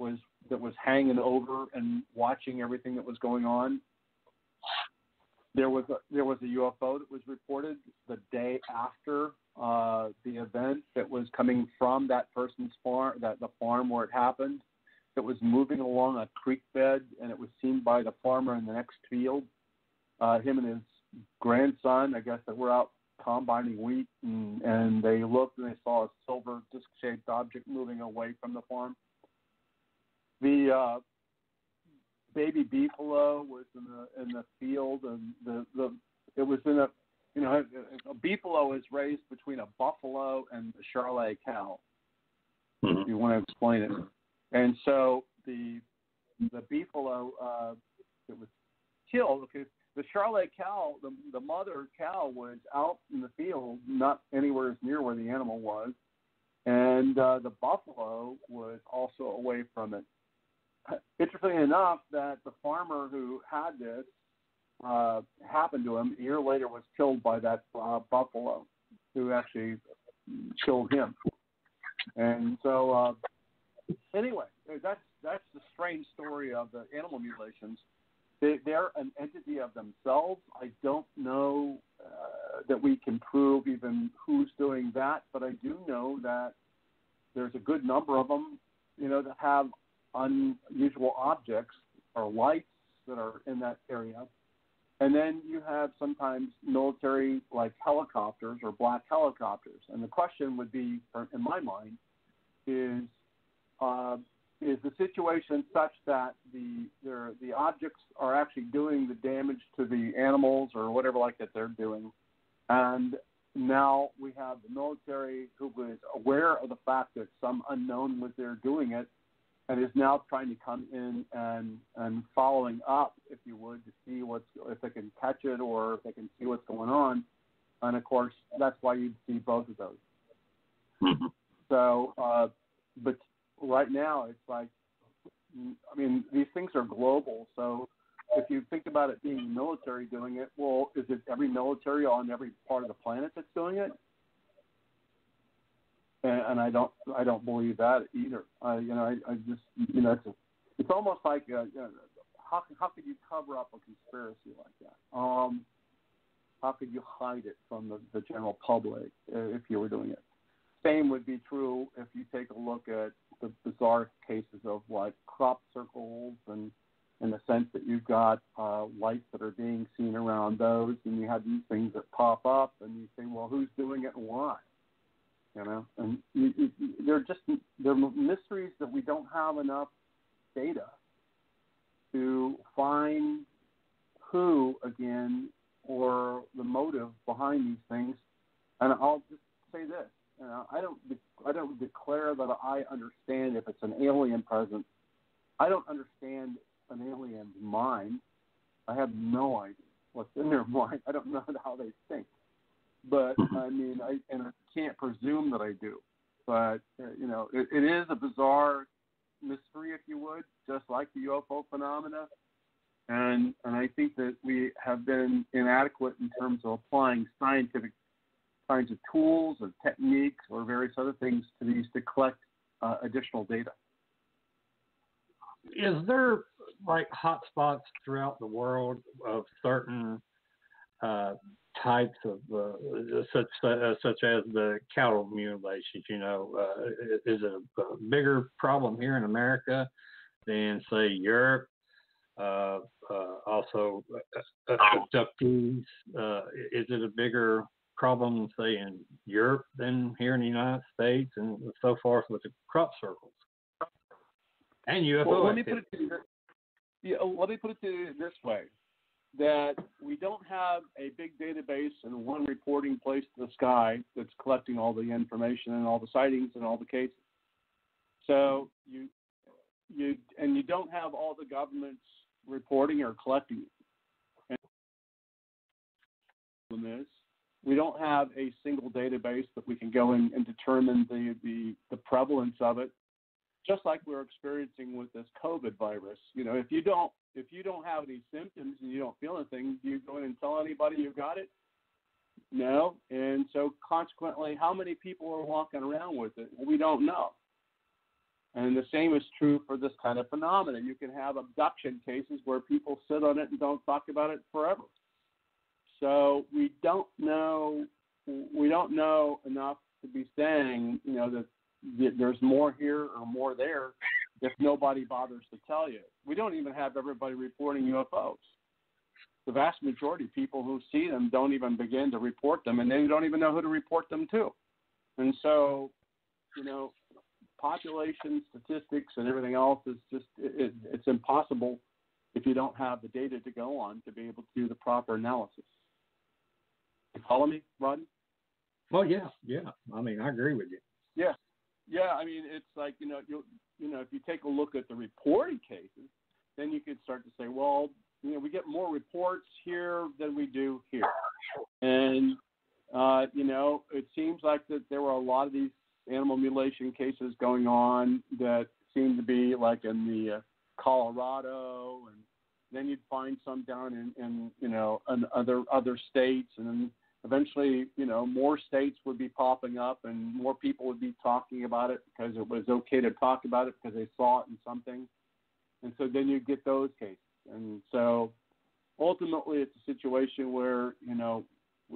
that was hanging over and watching everything that was going on. There was a UFO that was reported the day after the event that was coming from that person's farm, the farm where it happened. That was moving along a creek bed, and it was seen by the farmer in the next field. Him and his grandson, I guess, that were out combining wheat, and they looked and they saw a silver disc-shaped object moving away from the farm. The baby beefalo was in the field, and it was in a beefalo is raised between a buffalo and a Charolais cow. If you want to explain it. And so the beefalo that was killed, okay, the Charolais cow, the mother cow was out in the field, not anywhere near where the animal was, and the buffalo was also away from it. Interestingly enough, that the farmer who had this happened to him a year later was killed by that buffalo who actually killed him. And so anyway, that's the strange story of the animal mutilations. They're an entity of themselves. I don't know that we can prove even who's doing that, but I do know that there's a good number of them, that have unusual objects or lights that are in that area. And then you have sometimes military like helicopters or black helicopters. And the question would be, in my mind, is the situation such that the objects are actually doing the damage to the animals or whatever like that they're doing, and now we have the military who was aware of the fact that some unknown was there doing it, and is now trying to come in and following up, if you would, to see if they can catch it or if they can see what's going on, and of course that's why you'd see both of those. Mm-hmm. So, but right now, it's like, I mean, these things are global. So if you think about it being military doing it, well, is it every military on every part of the planet that's doing it? and I don't believe that either. I just, it's almost like how could you cover up a conspiracy like that? How could you hide it from the general public if you were doing it? Same would be true if you take a look at the bizarre cases of like crop circles, and in the sense that you've got lights that are being seen around those, and you have these things that pop up, and you think, well, who's doing it and why? And they're mysteries that we don't have enough data to find who, again, or the motive behind these things. And I'll just say this: I don't declare that I understand if it's an alien presence. I don't understand an alien's mind. I have no idea what's in their mind. I don't know how they think. But I mean, I can't presume that I do. But it is a bizarre mystery, if you would, just like the UFO phenomena. And I think that we have been inadequate in terms of applying scientific kinds of tools and techniques or various other things to these to collect additional data. Is there like hotspots throughout the world of certain types of such as the cattle mutilations? Is it a bigger problem here in America than say Europe? Also, abductees. Is it a bigger problem, say, in Europe than here in the United States, and so forth with the crop circles and UFO? Well, let me put it to you this way: that we don't have a big database and one reporting place to the sky that's collecting all the information and all the sightings and all the cases. So you don't have all the governments reporting or collecting it. And we don't have a single database that we can go in and determine the prevalence of it. Just like we're experiencing with this COVID virus, if you don't have any symptoms and you don't feel anything, do you go in and tell anybody you've got it? No. And so consequently, how many people are walking around with it? We don't know. And the same is true for this kind of phenomenon. You can have abduction cases where people sit on it and don't talk about it forever. So we don't know enough to be saying, that there's more here or more there if nobody bothers to tell you. We don't even have everybody reporting UFOs. The vast majority of people who see them don't even begin to report them, and they don't even know who to report them to. And so, population statistics and everything else is just, it's impossible if you don't have the data to go on to be able to do the proper analysis. You follow me, Rodney? Well, yeah. I mean, I agree with you. Yeah. I mean, it's like if you take a look at the reported cases, then you could start to say, well, we get more reports here than we do here, and it seems like that there were a lot of these animal mutilation cases going on that seem to be like in the Colorado, and then you'd find some down in other states, and then eventually, more states would be popping up and more people would be talking about it because it was okay to talk about it because they saw it in something. And so then you get those cases. And so ultimately it's a situation where,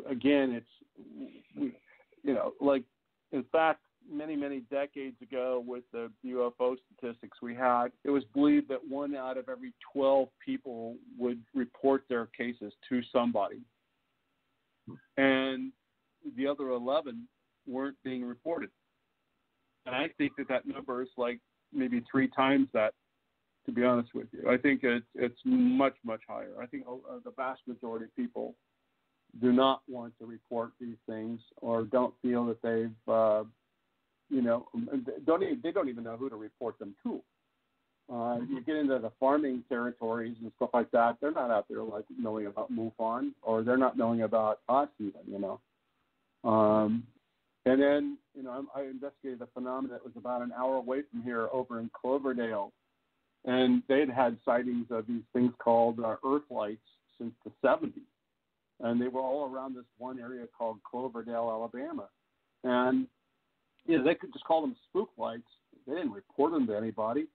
again, it's, like, in fact, many, many decades ago with the UFO statistics we had, it was believed that 1 out of every 12 people would report their cases to somebody. And the other 11 weren't being reported. And I think that number is like maybe 3 times that, to be honest with you. I think it's much, much higher. I think the vast majority of people do not want to report these things or don't feel that they've, they don't even know who to report them to. You get into the farming territories and stuff like that, they're not out there like knowing about MUFON, or they're not knowing about us even, And then, I investigated a phenomenon that was about an hour away from here over in Cloverdale, and they'd had sightings of these things called Earth lights since the 70s, and they were all around this one area called Cloverdale, Alabama. And they could just call them spook lights. They didn't report them to anybody,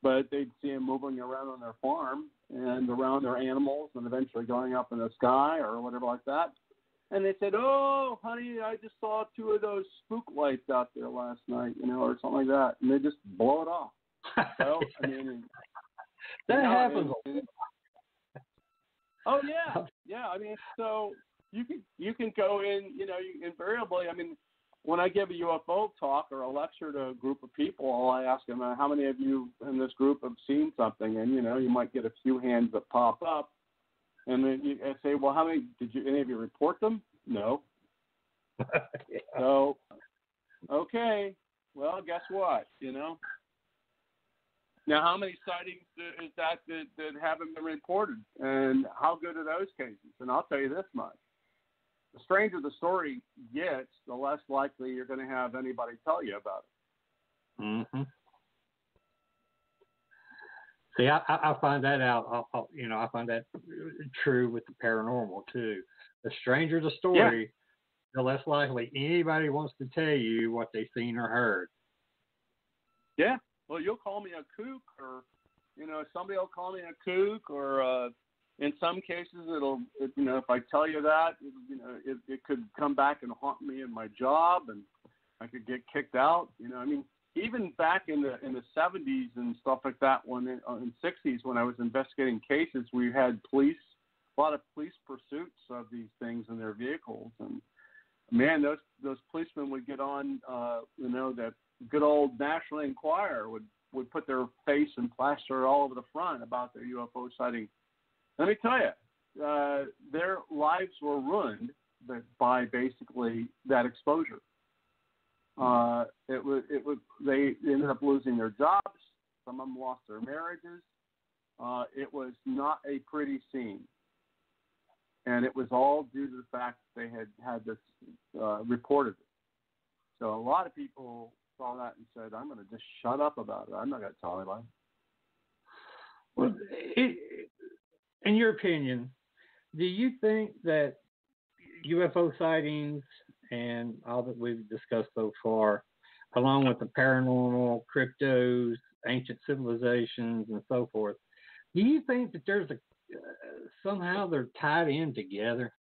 but they'd see them moving around on their farm and around their animals and eventually going up in the sky or whatever like that. And they said, "Oh, honey, I just saw 2 of those spook lights out there last night, or something like that." And they just blow it off. So, I mean, that happens. Oh yeah. I mean, so you can go in. Invariably. I mean, when I give a UFO talk or a lecture to a group of people, I ask them, "How many of you in this group have seen something?" And you might get a few hands that pop up. And then I say, "Well, how many did any of you report them?" No. Yeah. So, okay. Well, guess what? Now, how many sightings is that haven't been reported, and how good are those cases? And I'll tell you this much: the stranger the story gets, the less likely you're going to have anybody tell you about it. Mm-hmm. See, I find that out. I find that true with the paranormal too. The stranger the story, the less likely anybody wants to tell you what they've seen or heard. Yeah. Well, you'll call me a kook, or somebody will call me a kook, or in some cases if I tell you that, it could come back and haunt me in my job, and I could get kicked out. I mean. Even back in the 70s and stuff like that, in 60s when I was investigating cases, we had a lot of police pursuits of these things in their vehicles, and man, those policemen would get on, that good old National Enquirer would put their face and plaster all over the front about their UFO sighting. Let me tell you, their lives were ruined by basically that exposure. They ended up losing their jobs. Some of them lost their marriages. It was not a pretty scene. And it was all due to the fact that they had this reported. So a lot of people saw that and said, "I'm going to just shut up about it. I'm not going to tell anybody." Well, in your opinion, do you think that UFO sightings and all that we've discussed so far, along with the paranormal, cryptos, ancient civilizations, and so forth, do you think that there's somehow they're tied in together?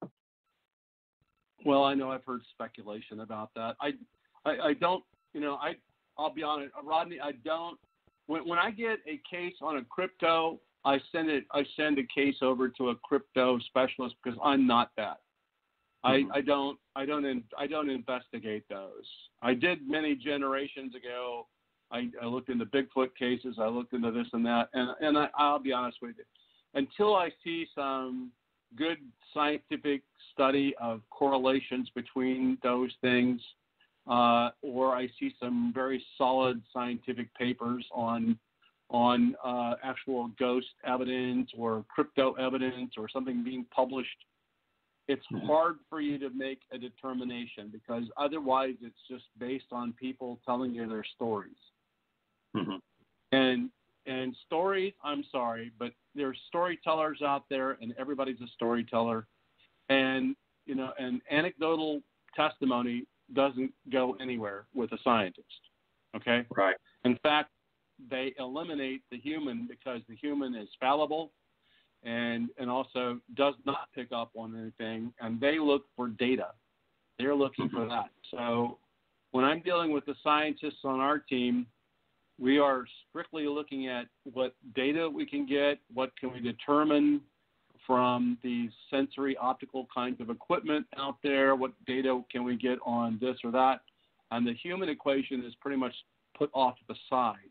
Well, I know I've heard speculation about that. I don't, I'll be honest, Rodney, I don't. When I get a case on a crypto, I send a case over to a crypto specialist because I'm not that. I don't investigate those. I did many generations ago. I looked into Bigfoot cases. I looked into this and that, and I'll be honest with you. Until I see some good scientific study of correlations between those things, or I see some very solid scientific papers on actual ghost evidence or crypto evidence or something being published, it's hard for you to make a determination because otherwise it's just based on people telling you their stories. Mm-hmm. And stories, I'm sorry, but there's storytellers out there and everybody's a storyteller. And, and anecdotal testimony doesn't go anywhere with a scientist. Okay? Right. In fact, they eliminate the human because the human is fallible and also does not pick up on anything, and they look for data. They're looking for that. So when I'm dealing with the scientists on our team, we are strictly looking at what data we can get, what can we determine from these sensory optical kinds of equipment out there, what data can we get on this or that, and the human equation is pretty much put off to the side.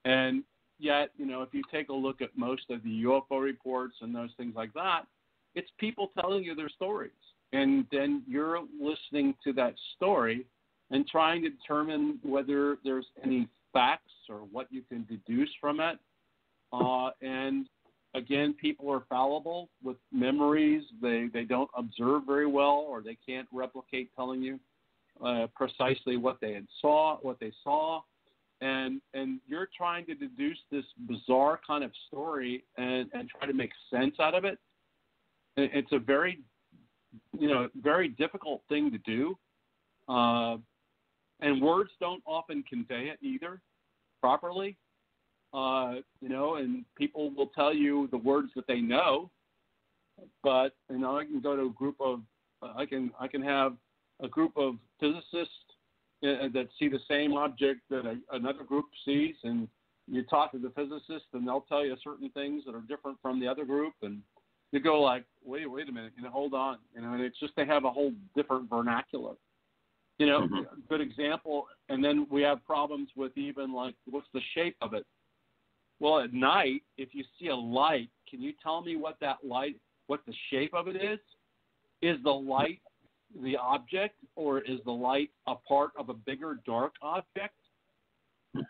And yet, if you take a look at most of the UFO reports and those things like that, it's people telling you their stories. And then you're listening to that story and trying to determine whether there's any facts or what you can deduce from it. And again, people are fallible with memories. They don't observe very well, or they can't replicate telling you precisely what they saw. And you're trying to deduce this bizarre kind of story and try to make sense out of it. It's a very, very difficult thing to do. and words don't often convey it either properly. And people will tell you the words that they know, but I can go to a group of I can have a group of physicists that see the same object that another group sees, and you talk to the physicist, and they'll tell you certain things that are different from the other group, and you go like, wait a minute, hold on, and it's just they have a whole different vernacular. Good example, and then we have problems with even like, what's the shape of it? Well, at night, if you see a light, can you tell me what the shape of it is? Is the light the object, or is the light a part of a bigger dark object? Is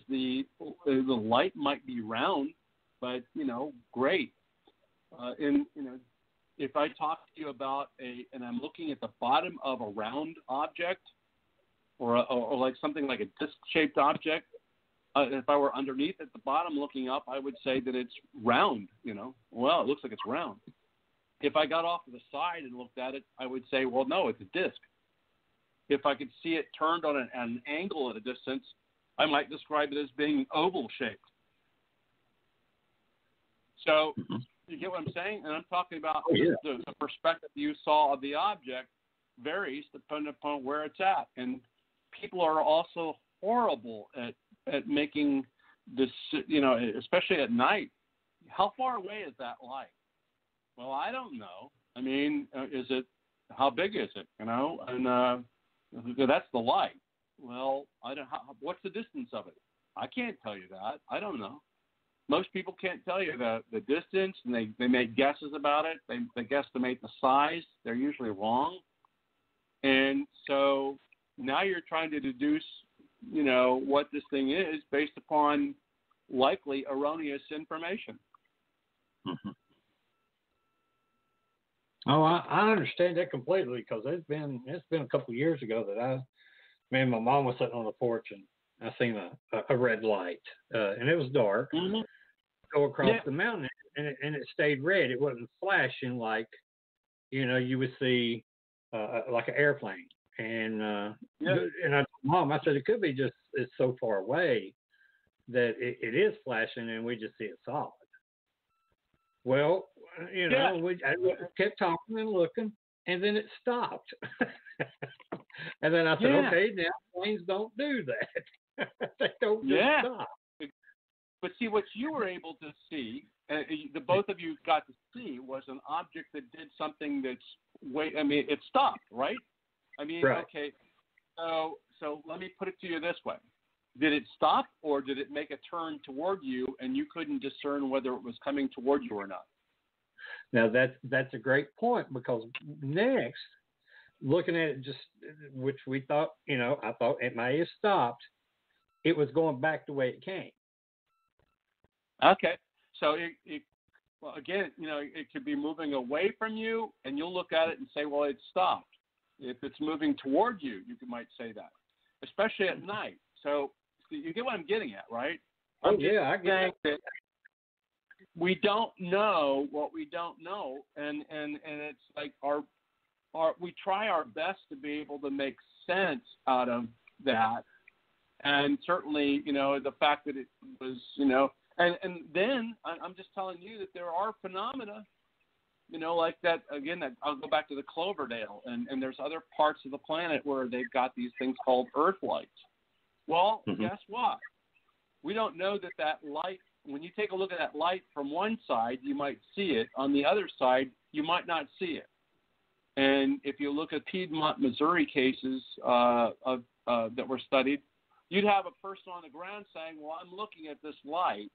the light might be round, but great. If I talk to you about and I'm looking at the bottom of a round object, or like something like a disc-shaped object, if I were underneath at the bottom looking up, I would say that it's round. Well, it looks like it's round. If I got off to the side and looked at it, I would say, well, no, it's a disc. If I could see it turned on an angle at a distance, I might describe it as being oval-shaped. So you get what I'm saying? And I'm talking about the perspective you saw of the object varies depending upon where it's at. And people are also horrible at making this, especially at night. How far away is that light? Well, I don't know. I mean, how big is it? And that's the light. Well, what's the distance of it? I can't tell you that. I don't know. Most people can't tell you the distance, and they make guesses about it. They guesstimate the size. They're usually wrong. And so now you're trying to deduce, what this thing is based upon likely erroneous information. Oh, I understand that completely, because it's been a couple of years ago that me and my mom was sitting on the porch, and I seen a red light, and it was dark, go across the mountain, and it stayed red. It wasn't flashing like, you would see like an airplane. And and I told Mom, I said it could be just it's so far away that it is flashing, and we just see it solid. Well, I kept talking and looking, and then it stopped. And then I said, okay, now planes don't do that. They don't just stop. But see, what you were able to see, the both of you got to see, was an object that did something it stopped, right? Right. Okay, so let me put it to you this way. Did it stop, or did it make a turn toward you, and you couldn't discern whether it was coming toward you or not? Now, that's a great point, because next, looking at it, just which we thought, I thought it may have stopped, it was going back the way it came. Okay. So again, it could be moving away from you, and you'll look at it and say, well, it stopped. If it's moving toward you, you might say that, especially at night. So you get what I'm getting at, right? I get it. We don't know what we don't know, and it's like we try our best to be able to make sense out of that, and certainly, the fact that it was, and then I'm just telling you that there are phenomena, like that, again, that I'll go back to the Cloverdale, and there's other parts of the planet where they've got these things called Earth lights. Well, guess what? We don't know that light, when you take a look at that light from one side, you might see it. On the other side, you might not see it. And if you look at Piedmont, Missouri cases that were studied, you'd have a person on the ground saying, well, I'm looking at this light.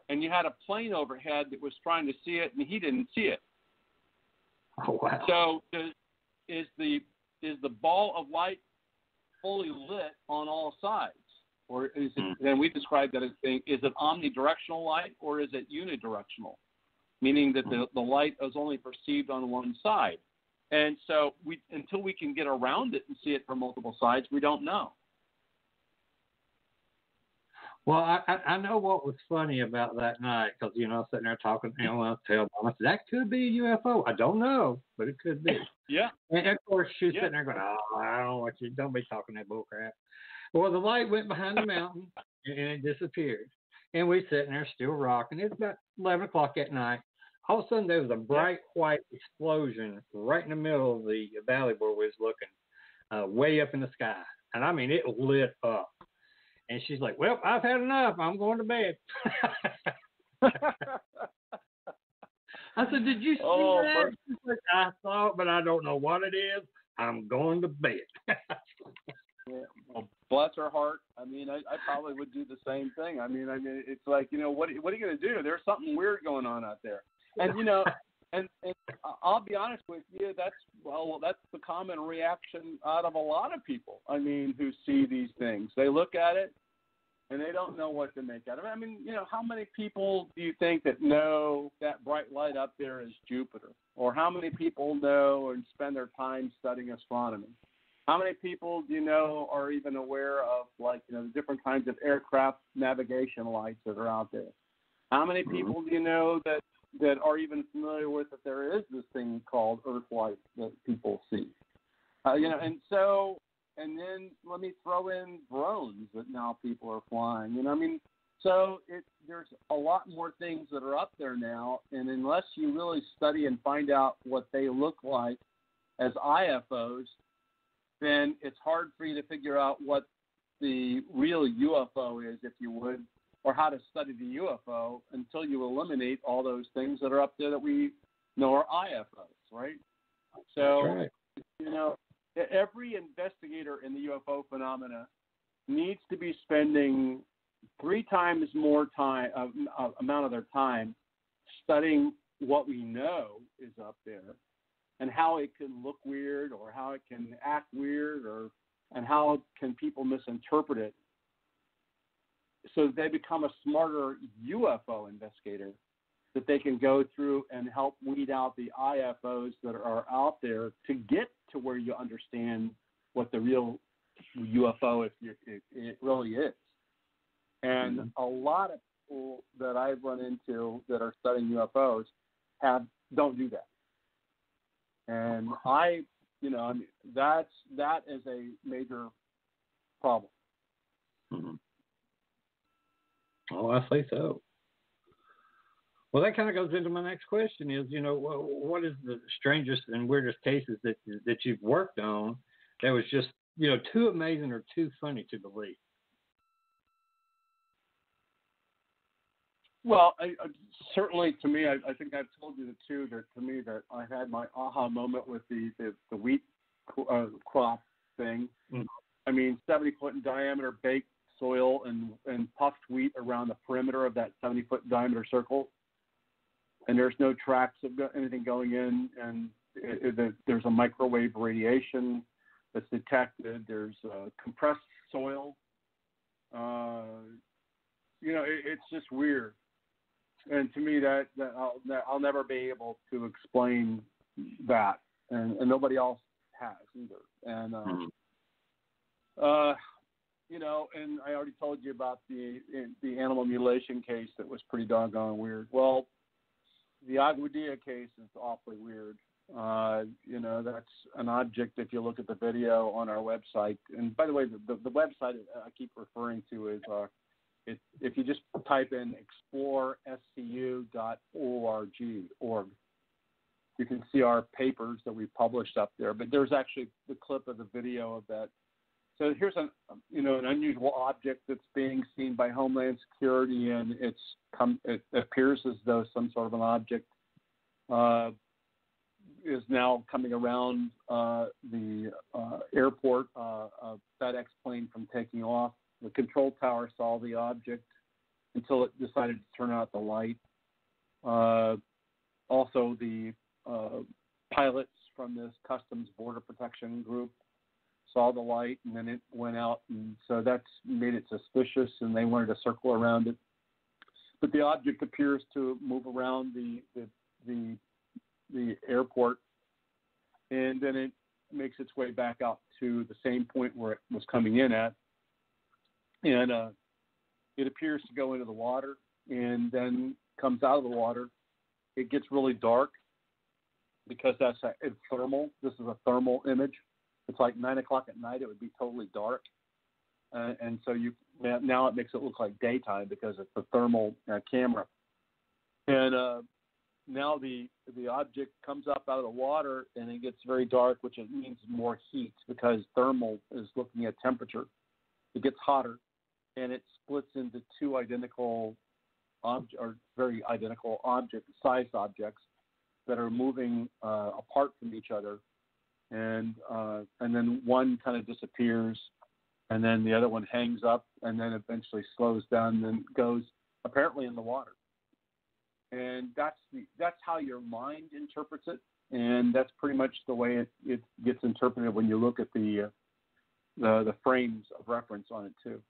And you had a plane overhead that was trying to see it, and he didn't see it. Oh, wow. So is the ball of light fully lit on all sides? Or is it, and we describe that as being, is it omnidirectional light, or is it unidirectional? Meaning that the light is only perceived on one side. And so until we can get around it and see it from multiple sides, we don't know. Well, I know what was funny about that night because, you know, sitting there talking, you know, I tell Mom, I said, that could be a UFO. I don't know, but it could be. Yeah. And of course, she's sitting there going, oh, I don't want you, don't be talking that bull crap. Well, the light went behind the mountain and it disappeared. And we sitting there still rocking. It's about 11 o'clock at night. All of a sudden, there was a bright white explosion right in the middle of the valley where we was looking, way up in the sky. And I mean, it lit up. And she's like, well, I've had enough. I'm going to bed. I said, did you see that? She's like, I saw it, but I don't know what it is. I'm going to bed. Yeah. Well, bless her heart. I mean, I probably would do the same thing. I mean, it's like, you know, what are you going to do? There's something weird going on out there. And, you know, and I'll be honest with you, that's the common reaction out of a lot of people, I mean, who see these things. They look at it, and they don't know what to make out of it. I mean, you know, how many people do you think that know that bright light up there is Jupiter? Or how many people know and spend their time studying astronomy? How many people do you know are even aware of, like, you know, the different kinds of aircraft navigation lights that are out there? How many people do you know that are even familiar with that there is this thing called Earth light that people see? You know, and then let me throw in drones that now people are flying. You know, I mean, so there's a lot more things that are up there now, and unless you really study and find out what they look like as IFOs, then it's hard for you to figure out what the real UFO is, if you would, or how to study the UFO until you eliminate all those things that are up there that we know are IFOs, right? So, That's right. You know, every investigator in the UFO phenomena needs to be spending 3 times more time, amount of their time studying what we know is up there and how it can look weird or how it can act weird and how can people misinterpret it so that they become a smarter UFO investigator that they can go through and help weed out the IFOs that are out there to get to where you understand what the real UFO it really is. And a lot of people that I've run into that are studying UFOs don't do that. And I mean, that is a major problem. Mm-hmm. Oh, I say so. Well, that kind of goes into my next question is, you know, what is the strangest and weirdest cases that you've worked on that was just, you know, too amazing or too funny to believe? Well, I certainly, to me, I think I've told you the two that to me that I had my aha moment with the wheat crop thing. Mm-hmm. I mean, 70-foot in diameter baked soil and puffed wheat around the perimeter of that 70-foot diameter circle. And there's no tracks of anything going in, and there's a microwave radiation that's detected. There's compressed soil. You know, it's just weird. And to me, that I'll never be able to explain that, and nobody else has either. And you know, and I already told you about the animal mutilation case that was pretty doggone weird. Well, the Aguadilla case is awfully weird. You know, that's an object, if you look at the video on our website. And by the way, the website I keep referring to is if you just type in explorescu.org, you can see our papers that we published up there. But there's actually the clip of the video of that. So here's an unusual object that's being seen by Homeland Security, and it appears as though some sort of an object is now coming around the airport, a FedEx plane from taking off. The control tower saw the object until it decided to turn out the light. Also, the pilots from this Customs Border Protection group saw the light, and then it went out, and so that's made it suspicious, and they wanted to circle around it. But the object appears to move around the airport, and then it makes its way back out to the same point where it was coming in at. And it appears to go into the water and then comes out of the water. It gets really dark because it's thermal. This is a thermal image. It's like 9 o'clock at night. It would be totally dark. And so now it makes it look like daytime because it's a thermal camera. And now the object comes up out of the water and it gets very dark, which it means more heat because thermal is looking at temperature. It gets hotter, and it splits into two very identical sized objects that are moving apart from each other, and then one kind of disappears, and then the other one hangs up, and then eventually slows down, and then goes apparently in the water. And that's how your mind interprets it, and that's pretty much the way it gets interpreted when you look at the frames of reference on it too.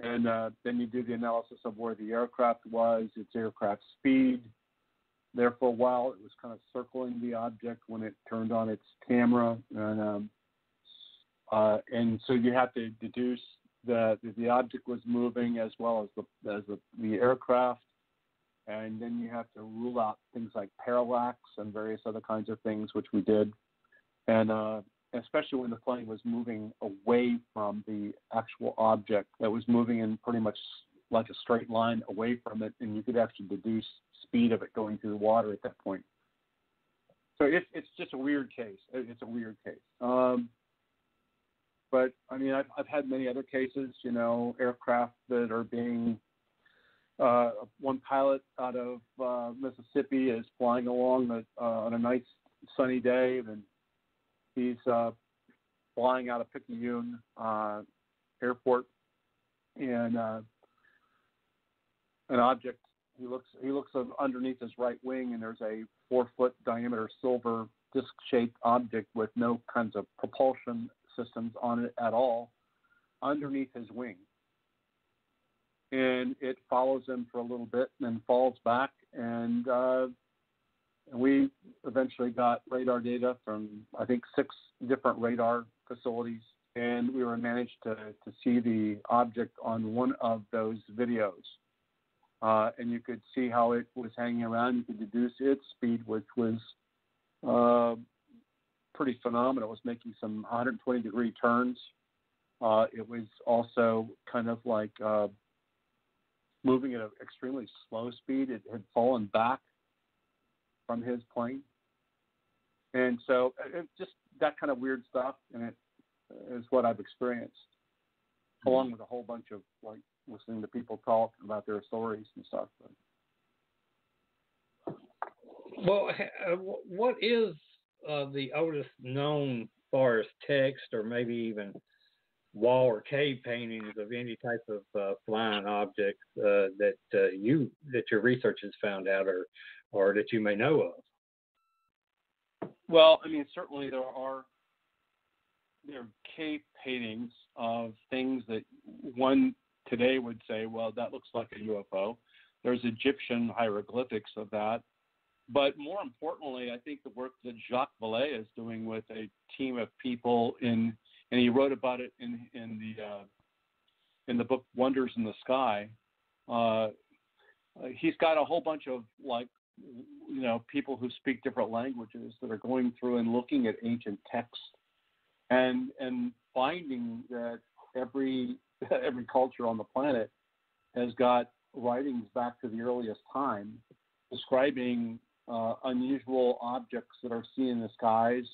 And then you do the analysis of where the aircraft was, its aircraft speed. There for a while, it was kind of circling the object when it turned on its camera, and so you have to deduce that the object was moving as well as the aircraft. And then you have to rule out things like parallax and various other kinds of things, which we did. And especially when the plane was moving away from the actual object, that was moving in pretty much like a straight line away from it, and you could actually deduce speed of it going through the water at that point. So it's just a weird case. It's a weird case. But, I mean, I've had many other cases, aircraft that are being one pilot out of Mississippi is flying along on a nice sunny day, and he's flying out of Picayune Airport, and an object. He looks underneath his right wing, and there's a 4-foot diameter silver disc-shaped object with no kinds of propulsion systems on it at all underneath his wing. And it follows him for a little bit and then falls back. And we eventually got radar data from, I think, 6 different radar facilities. And we managed to see the object on one of those videos. And you could see how it was hanging around. You could deduce its speed, which was pretty phenomenal. It was making some 120-degree turns. It was also kind of like moving at an extremely slow speed. It had fallen back from his plane. And so it's just that kind of weird stuff, and it is what I've experienced, along with a whole bunch of, like, listening to people talk about their stories and stuff. Well, what is the oldest known forest text, or maybe even wall or cave paintings of any type of flying objects that your research has found out, or that you may know of? Well, I mean, certainly there are cave paintings of things that one today would say, well, that looks like a UFO. There's Egyptian hieroglyphics of that. But more importantly, I think the work that Jacques Vallée is doing with a team of people and he wrote about it in the book Wonders in the Sky. He's got a whole bunch of, like, people who speak different languages that are going through and looking at ancient texts and finding that every culture on the planet has got writings back to the earliest time describing unusual objects that are seen in the skies.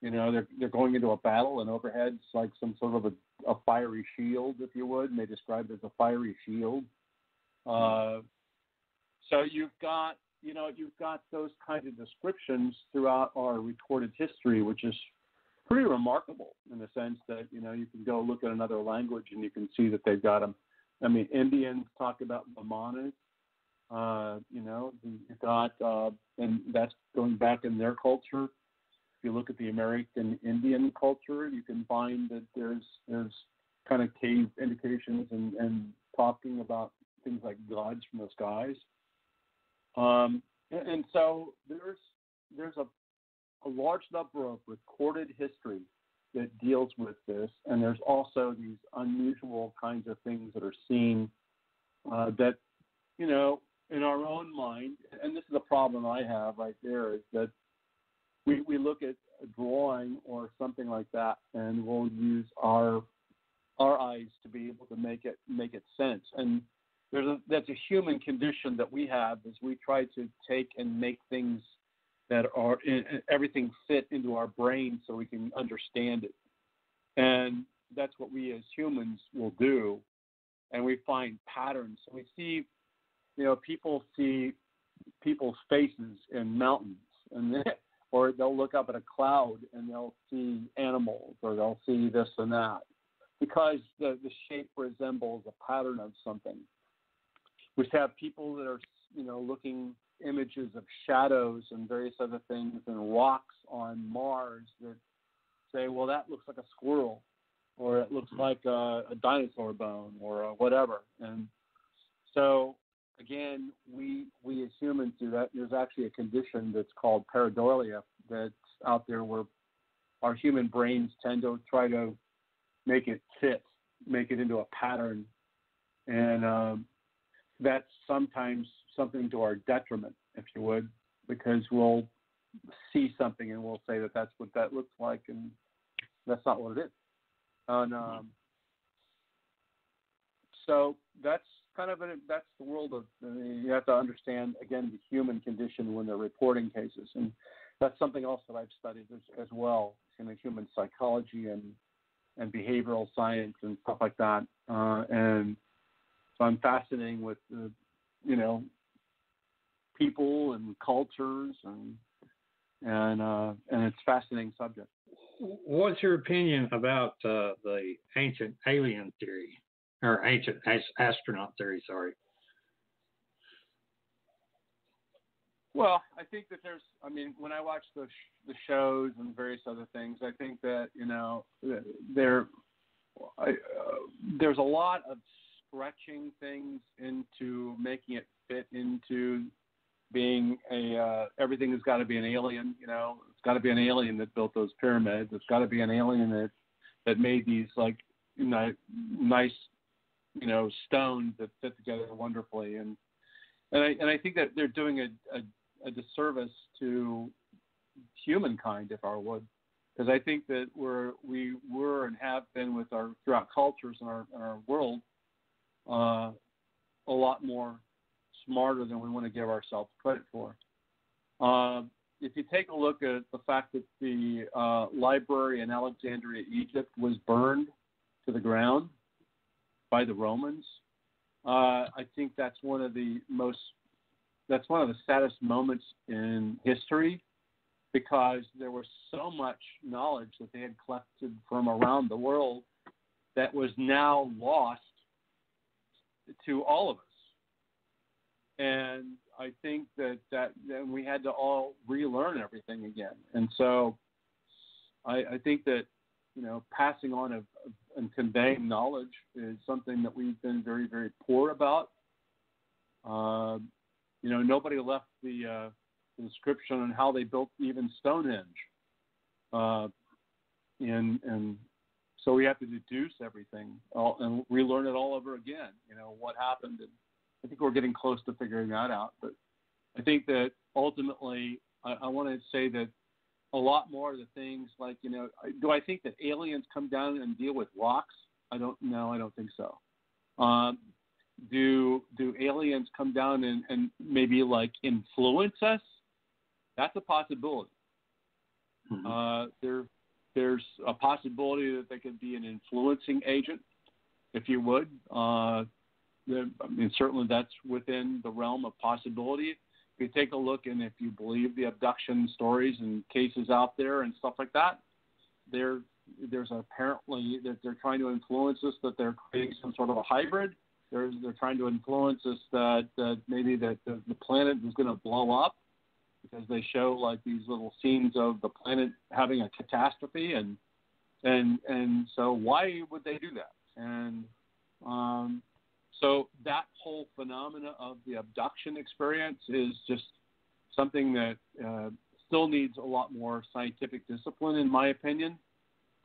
They're going into a battle, and overhead it's like some sort of a fiery shield, if you would, and they describe it as a fiery shield. So you've got those kinds of descriptions throughout our recorded history, which is pretty remarkable in the sense that, you can go look at another language and you can see that they've got them. I mean, Indians talk about Brahmanas, you've got, and that's going back in their culture. If you look at the American Indian culture, you can find that there's kind of cave indications and talking about things like gods from the skies. And so there's a large number of recorded history that deals with this, and there's also these unusual kinds of things that are seen that, you know, in our own mind, and this is a problem I have right there, is that we look at a drawing or something like that, and we'll use our eyes to be able to make it sense. And that's a human condition that we have, is we try to take and make things that are everything fit into our brain so we can understand it. And that's what we as humans will do. And we find patterns. So we see, you know, people see people's faces in mountains, and or they'll look up at a cloud and they'll see animals, or they'll see this and that, because the shape resembles a pattern of something. We have people that are, you know, looking images of shadows and various other things and rocks on Mars that say, well, that looks like a squirrel, or it looks like a dinosaur bone, or whatever. And so, again, we as humans do that. There's actually a condition that's called pareidolia that's out there, where our human brains tend to try to make it fit, make it into a pattern. And that's sometimes something to our detriment, if you would, because we'll see something and we'll say that that's what that looks like, and that's not what it is. And so that's kind of that's the world of. You have to understand, again, the human condition when they're reporting cases, and that's something else that I've studied as well in the human psychology and behavioral science and stuff like that. And so I'm fascinated with you know, people and cultures, and it's a fascinating subject. What's your opinion about the ancient alien theory, or ancient astronaut theory? Sorry. Well, I think that when I watch the shows and various other things, I think that, you know, there's a lot of stretching things into making it fit into being everything has got to be an alien. You know, it's got to be an alien that built those pyramids. It's got to be an alien that made these, like, you know, nice, you know, stones that fit together wonderfully. And I think that they're doing a disservice to humankind, if I would, because I think that we were and have been throughout cultures in our world a lot more smarter than we want to give ourselves credit for. If you take a look at the fact that the library in Alexandria, Egypt, was burned to the ground by the Romans, I think that's one of the saddest moments in history, because there was so much knowledge that they had collected from around the world that was now lost to all of us. And I think that then we had to all relearn everything again. And so I think that, you know, passing on and conveying knowledge is something that we've been very, very poor about. You know, nobody left the description on how they built even Stonehenge. And so we have to deduce everything and relearn it all over again, you know, what happened. And I think we're getting close to figuring that out. But I think that ultimately I want to say that a lot more of the things, like, you know, do I think that aliens come down and deal with rocks? I don't think so. Do aliens come down and maybe, like, influence us? That's a possibility. Mm-hmm. There's a possibility that they could be an influencing agent, if you would. I mean, certainly that's within the realm of possibility. If you take a look, and if you believe the abduction stories and cases out there and stuff like that, there's apparently that they're trying to influence us, that they're creating some sort of a hybrid. They're trying to influence us that maybe that the planet is going to blow up, because they show, like, these little scenes of the planet having a catastrophe, and so why would they do that? And so that whole phenomena of the abduction experience is just something that still needs a lot more scientific discipline, in my opinion.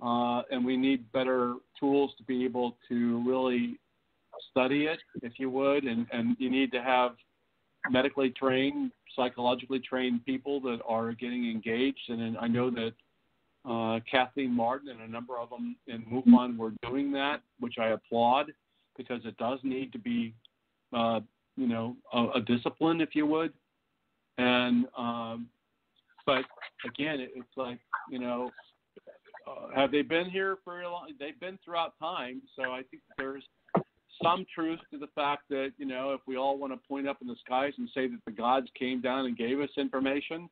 and we need better tools to be able to really study it, if you would, and you need to have medically trained, psychologically trained people that are getting engaged. And I know that Kathleen Martin and a number of them in MUFON were doing that, which I applaud, because it does need to be, a discipline, if you would. And but again, it's like, have they been here for a long? They've been throughout time, so I think there's some truth to the fact that, if we all want to point up in the skies and say that the gods came down and gave us information,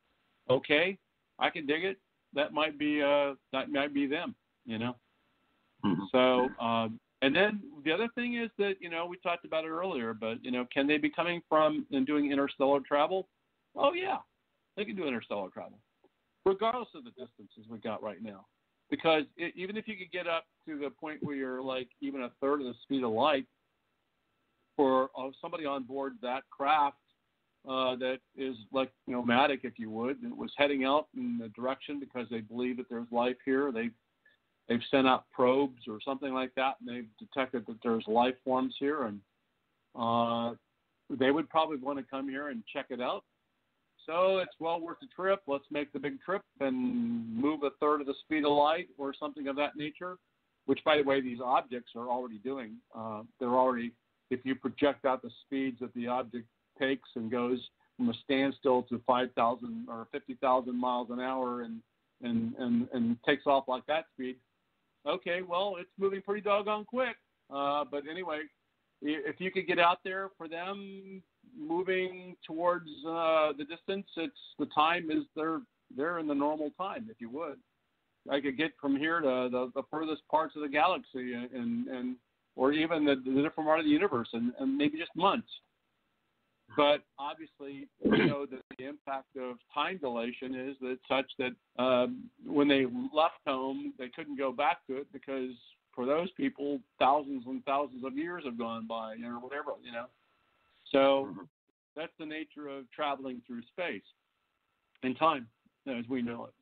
okay, I can dig it. That might be them, Mm-hmm. So, and then the other thing is that, we talked about it earlier, but, can they be coming from and doing interstellar travel? Oh, yeah, they can do interstellar travel, regardless of the distances we got right now. Because even if you could get up to the point where you're like even a third of the speed of light, for somebody on board that craft that is like nomadic, if you would, that was heading out in the direction because they believe that there's life here. They've sent out probes or something like that, and they've detected that there's life forms here, and they would probably want to come here and check it out. So it's well worth the trip. Let's make the big trip and move a third of the speed of light or something of that nature, which, by the way, these objects are already doing. They're already, if you project out the speeds that the object takes and goes from a standstill to 5,000 or 50,000 miles an hour and takes off like that speed, okay, well, it's moving pretty doggone quick. But anyway, if you could get out there for them moving towards the distance, the time is they're in the normal time, if you would. I could get from here to the furthest parts of the galaxy and or even the different part of the universe and maybe just months. But obviously, we know that the impact of time dilation is that such that when they left home, they couldn't go back to it because for those people, thousands and thousands of years have gone by, or whatever, So that's the nature of traveling through space and time as we know it.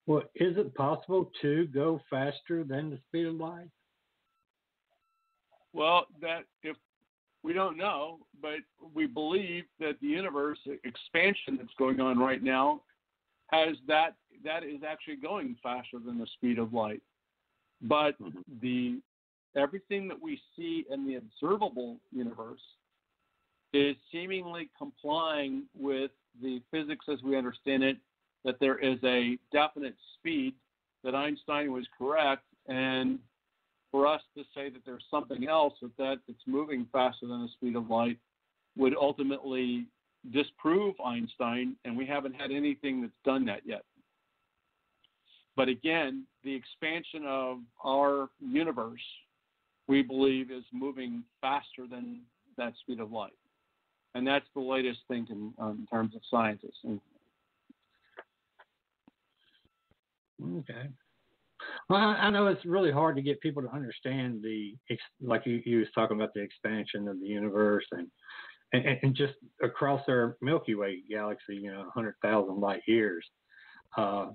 Well, is it possible to go faster than the speed of light? Well, if we don't know, but we believe that the universe expansion that's going on right now has that is actually going faster than the speed of light. But everything that we see in the observable universe is seemingly complying with the physics as we understand it, that there is a definite speed, that Einstein was correct, and for us to say that there's something else that's moving faster than the speed of light would ultimately disprove Einstein, and we haven't had anything that's done that yet. But again, the expansion of our universe, we believe, is moving faster than that speed of light. And that's the latest thinking in terms of scientists. Okay. Well, I know it's really hard to get people to understand like you was talking about the expansion of the universe and just across our Milky Way galaxy, 100,000 light years. I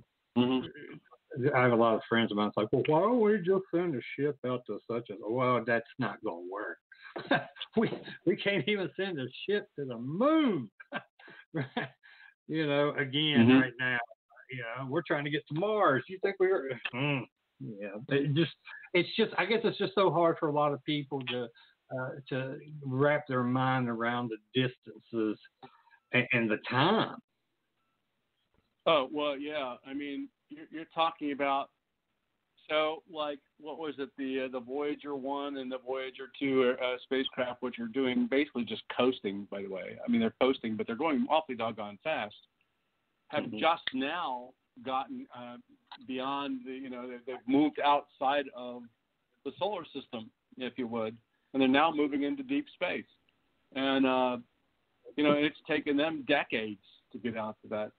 have a lot of friends of mine. It's like, well, why don't we just send a ship out to such and? Well, that's not going to work. we can't even send a ship to the moon. Again, right now. We're trying to get to Mars. You think we're? Yeah. It's just. I guess it's just so hard for a lot of people to wrap their mind around the distances and the time. Oh well, yeah. I mean, you're talking about. So, like, what was it? The Voyager 1 and the Voyager 2 spacecraft, which are doing basically just coasting. By the way, I mean they're coasting, but they're going awfully doggone fast. Have just now gotten beyond they've moved outside of the solar system, if you would, and they're now moving into deep space. And, it's taken them decades to get out to that.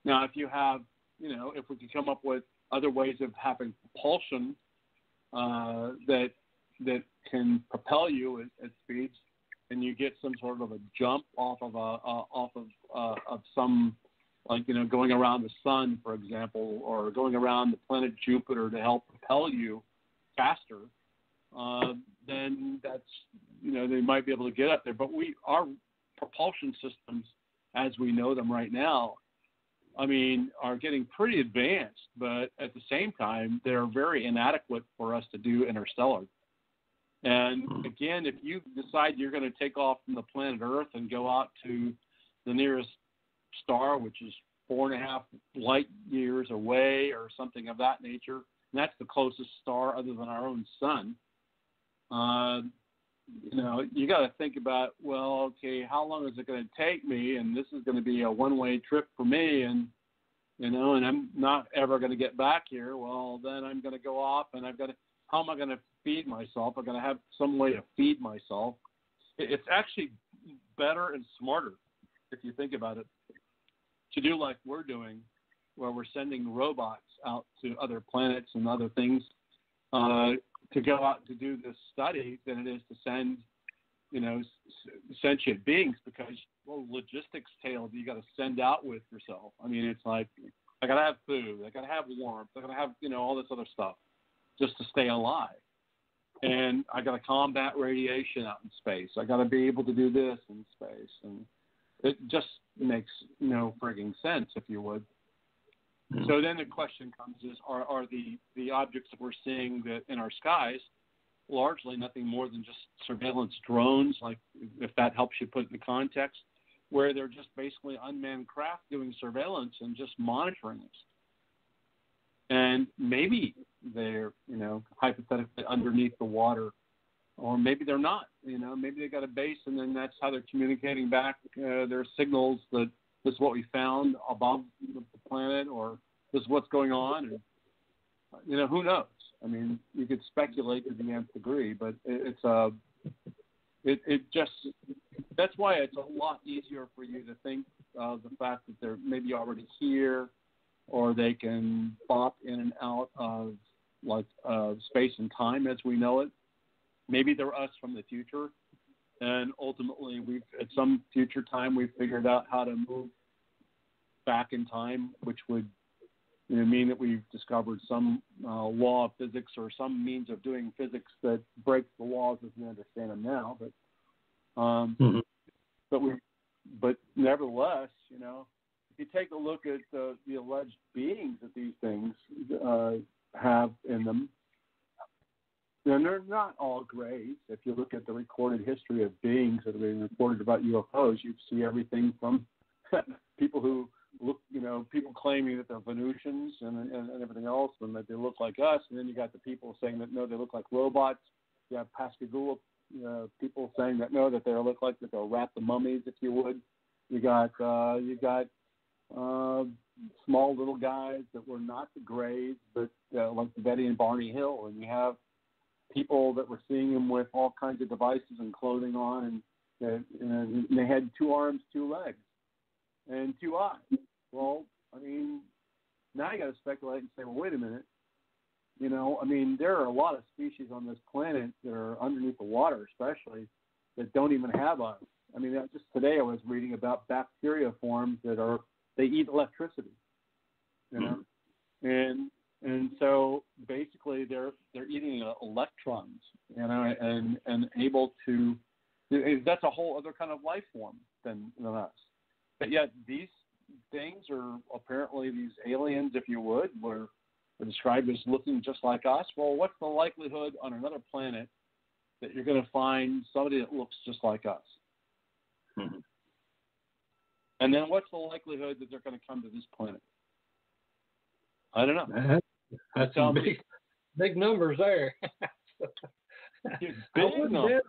Now, if you have, if we could come up with other ways of having propulsion that can propel you at speeds, and you get some sort of a jump off of some like, going around the sun, for example, or going around the planet Jupiter to help propel you faster, then that's, they might be able to get up there. But our propulsion systems, as we know them right now, are getting pretty advanced, but at the same time, they're very inadequate for us to do interstellar. And again, if you decide you're going to take off from the planet Earth and go out to the nearest star, which is 4.5 light years away or something of that nature, and that's the closest star other than our own sun, you got to think about, well, okay, how long is it going to take me? And this is going to be a one-way trip for me, and I'm not ever going to get back here. Well, then I'm going to go off, and how am I going to feed myself? I'm going to have some way to feed myself. It's actually better and smarter, if you think about it, to do like we're doing, where we're sending robots out to other planets and other things to go out to do this study than it is to send, sentient beings, because, logistics tales you got to send out with yourself. It's like, I got to have food, I got to have warmth, I got to have, all this other stuff just to stay alive. And I got to combat radiation out in space. I got to be able to do this in space. And it just makes no frigging sense, if you would. So then the question comes is, are the objects that we're seeing that in our skies largely nothing more than just surveillance drones, like, if that helps you put it in context, where they're just basically unmanned craft doing surveillance and just monitoring us? And maybe they're, hypothetically underneath the water, or maybe they're not. Maybe they got a base, and then that's how they're communicating back their signals that this is what we found above the planet, or this is what's going on. And, who knows? You could speculate to the nth degree, but that's why it's a lot easier for you to think of the fact that they're maybe already here, or they can bop in and out of space and time as we know it. Maybe they're us from the future, and ultimately at some future time we've figured out how to move back in time, which would mean that we've discovered some law of physics or some means of doing physics that breaks the laws as we understand them now. But nevertheless, if you take a look at the alleged beings that these things have in them, then they're not all grays. If you look at the recorded history of beings that have been reported about UFOs, you see everything from people who look, people claiming that they're Venusians and everything else, and that they look like us. And then you got the people saying that, no, they look like robots. You have Pascagoula people saying that, no, that they look like that they'll wrap the mummies, if you would. You got small little guys that were not the Greys, but like Betty and Barney Hill. And you have people that were seeing them with all kinds of devices and clothing on, and they had 2 arms, 2 legs, and 2 eyes. Well, now you got to speculate and say, well, wait a minute. There are a lot of species on this planet that are underneath the water, especially, that don't even have eyes. Just today I was reading about bacteria forms they eat electricity, and so basically they're eating electrons, and able to. That's a whole other kind of life form than us. But yet these things are apparently these aliens, if you would, were described as looking just like us. Well, what's the likelihood on another planet that you're going to find somebody that looks just like us? Mm-hmm. And then what's the likelihood that they're going to come to this planet? I don't know. That's big numbers there. Big numbers.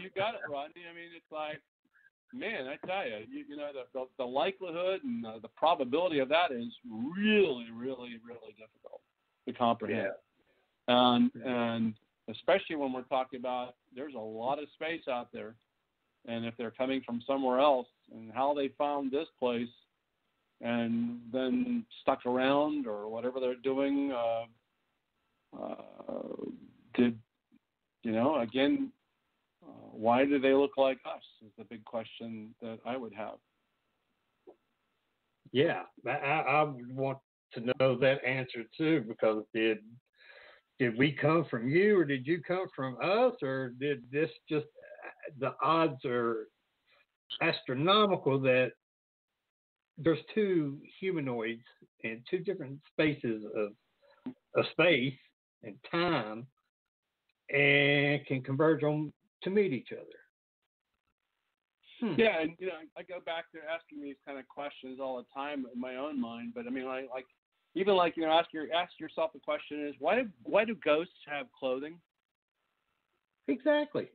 You got it, Rodney. It's like, man, I tell you, the likelihood and the probability of that is really, really, really difficult to comprehend. Yeah. And especially when we're talking about there's a lot of space out there, and if they're coming from somewhere else, and how they found this place and then stuck around or whatever they're doing, why do they look like us is the big question that I would have. Yeah, I would want to know that answer too, because did we come from you, or did you come from us, or did this just, the odds are astronomical that there's two humanoids in two different spaces of space and time, and can converge on to meet each other. Yeah, and I go back to asking these kind of questions all the time in my own mind. But I mean, ask yourself the question is, why do ghosts have clothing? Exactly.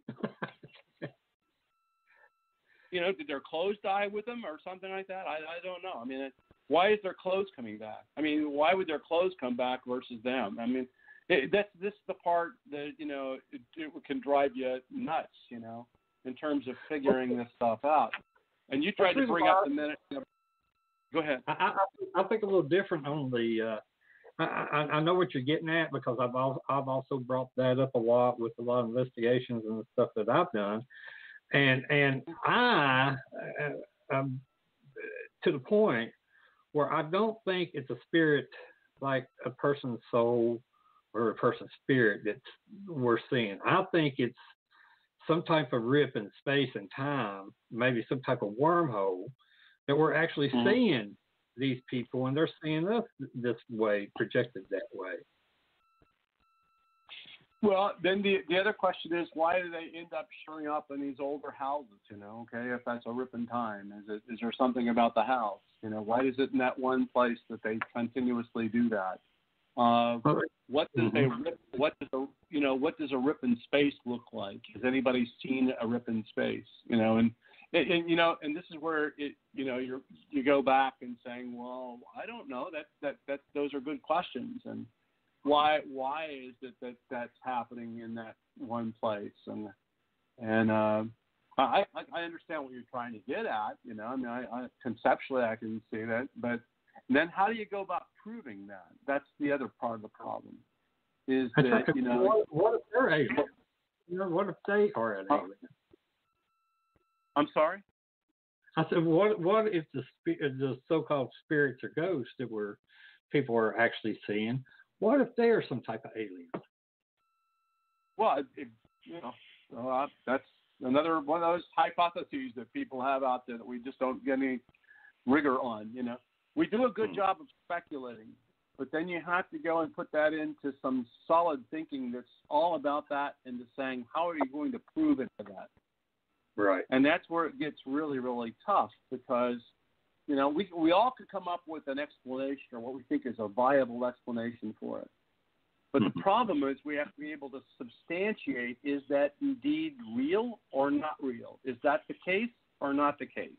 Did their clothes die with them or something like that? I don't know. I mean, why is their clothes coming back? I mean, why would their clothes come back versus them? I mean, this is the part that it can drive you nuts. In terms of figuring this stuff out. And you tried to bring up the minute. Go ahead. I think a little different on the. I know what you're getting at, because I've also brought that up a lot with a lot of investigations and the stuff that I've done, and I to the point where I don't think it's a spirit like a person's soul or a person's spirit that we're seeing. I think it's some type of rip in space and time, maybe some type of wormhole, that we're actually seeing these people, and they're seeing us this way, projected that way. Well, then the other question is, why do they end up showing up in these older houses? Okay, if that's a rip in time, is there something about the house? Why is it in that one place that they continuously do that? What does a rip in space look like? Has anybody seen a rip in space? And this is where you go back and saying, well, I don't know. That those are good questions. And why is it that's happening in that one place? And I understand what you're trying to get at. I mean, I conceptually I can see that, but then how do you go about proving that? That's the other part of the problem. Is that what if they're aliens? What if they are an alien? I'm sorry? I said, what if the so-called spirits or ghosts that people are actually seeing? What if they are some type of alien? Well, that's another one of those hypotheses that people have out there that we just don't get any rigor on. We do a good job of speculating, but then you have to go and put that into some solid thinking that's all about that, and to saying, how are you going to prove it to that? Right. And that's where it gets really, really tough, because, we all could come up with an explanation, or what we think is a viable explanation for it. But the problem is we have to be able to substantiate, is that indeed real or not real? Is that the case or not the case?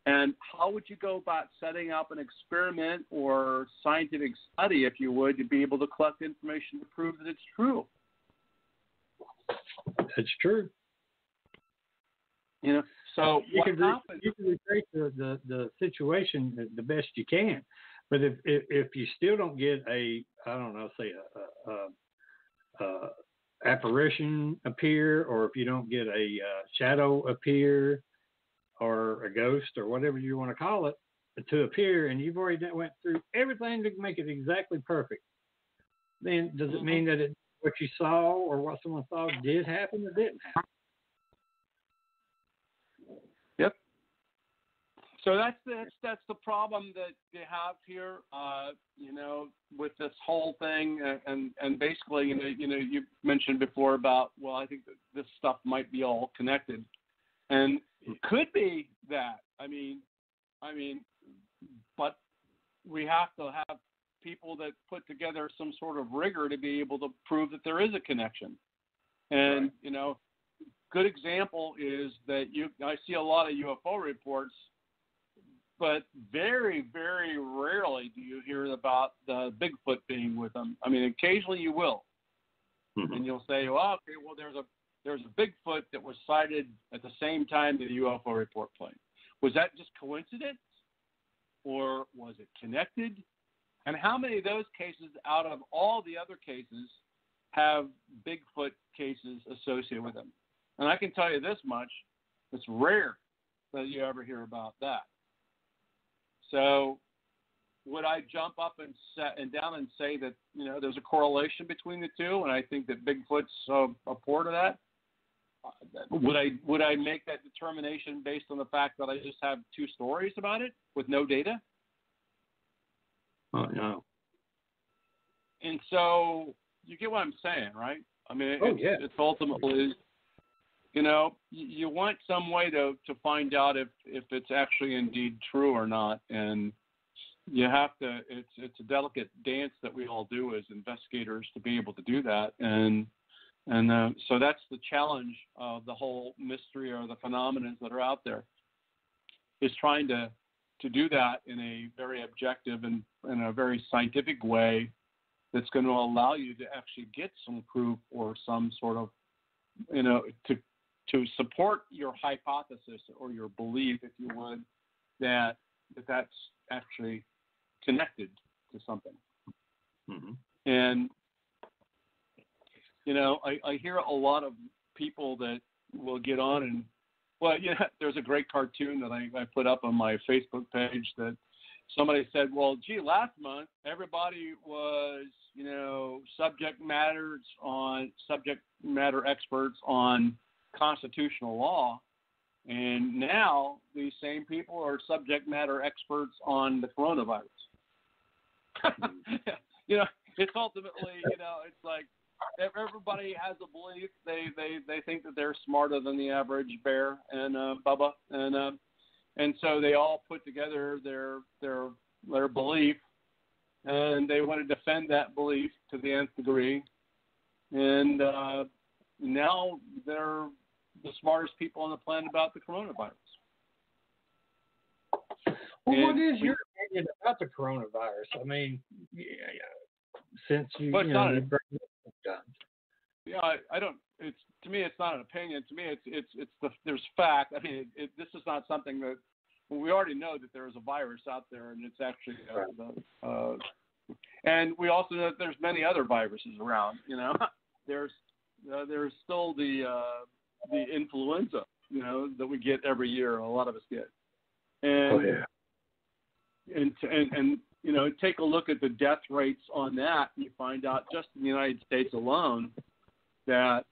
And how would you go about setting up an experiment or scientific study, if you would, to be able to collect information to prove that it's true? It's true. So you what can happens? You can recreate the situation the best you can, but if you still don't get a apparition appear, or if you don't get a shadow appear, or a ghost, or whatever you want to call it, to appear, and you've already went through everything to make it exactly perfect, then does it mean that what you saw or what someone saw did happen or didn't happen? Yep. So that's the problem that you have here, with this whole thing, and basically, you mentioned before about, well, I think that this stuff might be all connected, and it could be that. I mean, but we have to have people that put together some sort of rigor to be able to prove that there is a connection. And right. Good example is that I see a lot of UFO reports, but very, very rarely do you hear about the Bigfoot being with them. I mean, occasionally you will, and you'll say, "Well, okay, well, there's a Bigfoot that was sighted at the same time that the UFO report played. Was that just coincidence, or was it connected? And how many of those cases out of all the other cases have Bigfoot cases associated with them?" And I can tell you this much: it's rare that you ever hear about that. So would I jump up and down and say that, there's a correlation between the two, and I think that Bigfoot's a part of that? Would I make that determination based on the fact that I just have two stories about it with no data? Oh, no. And so you get what I'm saying, right? I mean, it's ultimately, you want some way to find out if it's actually indeed true or not, and you have to. It's a delicate dance that we all do as investigators to be able to do that, and so that's the challenge of the whole mystery or the phenomena that are out there, is trying to do that in a very objective and in a very scientific way that's going to allow you to actually get some proof or some sort of, to support your hypothesis or your belief, if you would, that's actually connected to something. Mm-hmm. And, I hear a lot of people that will get on and, there's a great cartoon that I put up on my Facebook page that somebody said, well, gee, last month everybody was, subject matter experts on constitutional law, and now these same people are subject matter experts on the coronavirus. It's ultimately, it's like everybody has a belief. They think that they're smarter than the average bear and Bubba, and so they all put together their belief, and they want to defend that belief to the nth degree, and now they're the smartest people on the planet about the coronavirus. Well, what is your opinion about the coronavirus? I mean, since you bring it up. Yeah, I don't. It's, to me, it's not an opinion. To me, it's there's fact. I mean, this is not something that, well, we already know that there is a virus out there, and it's actually and we also know that there's many other viruses around. There's still the influenza, that we get every year. A lot of us get. And and take a look at the death rates on that. You find out just in the United States alone that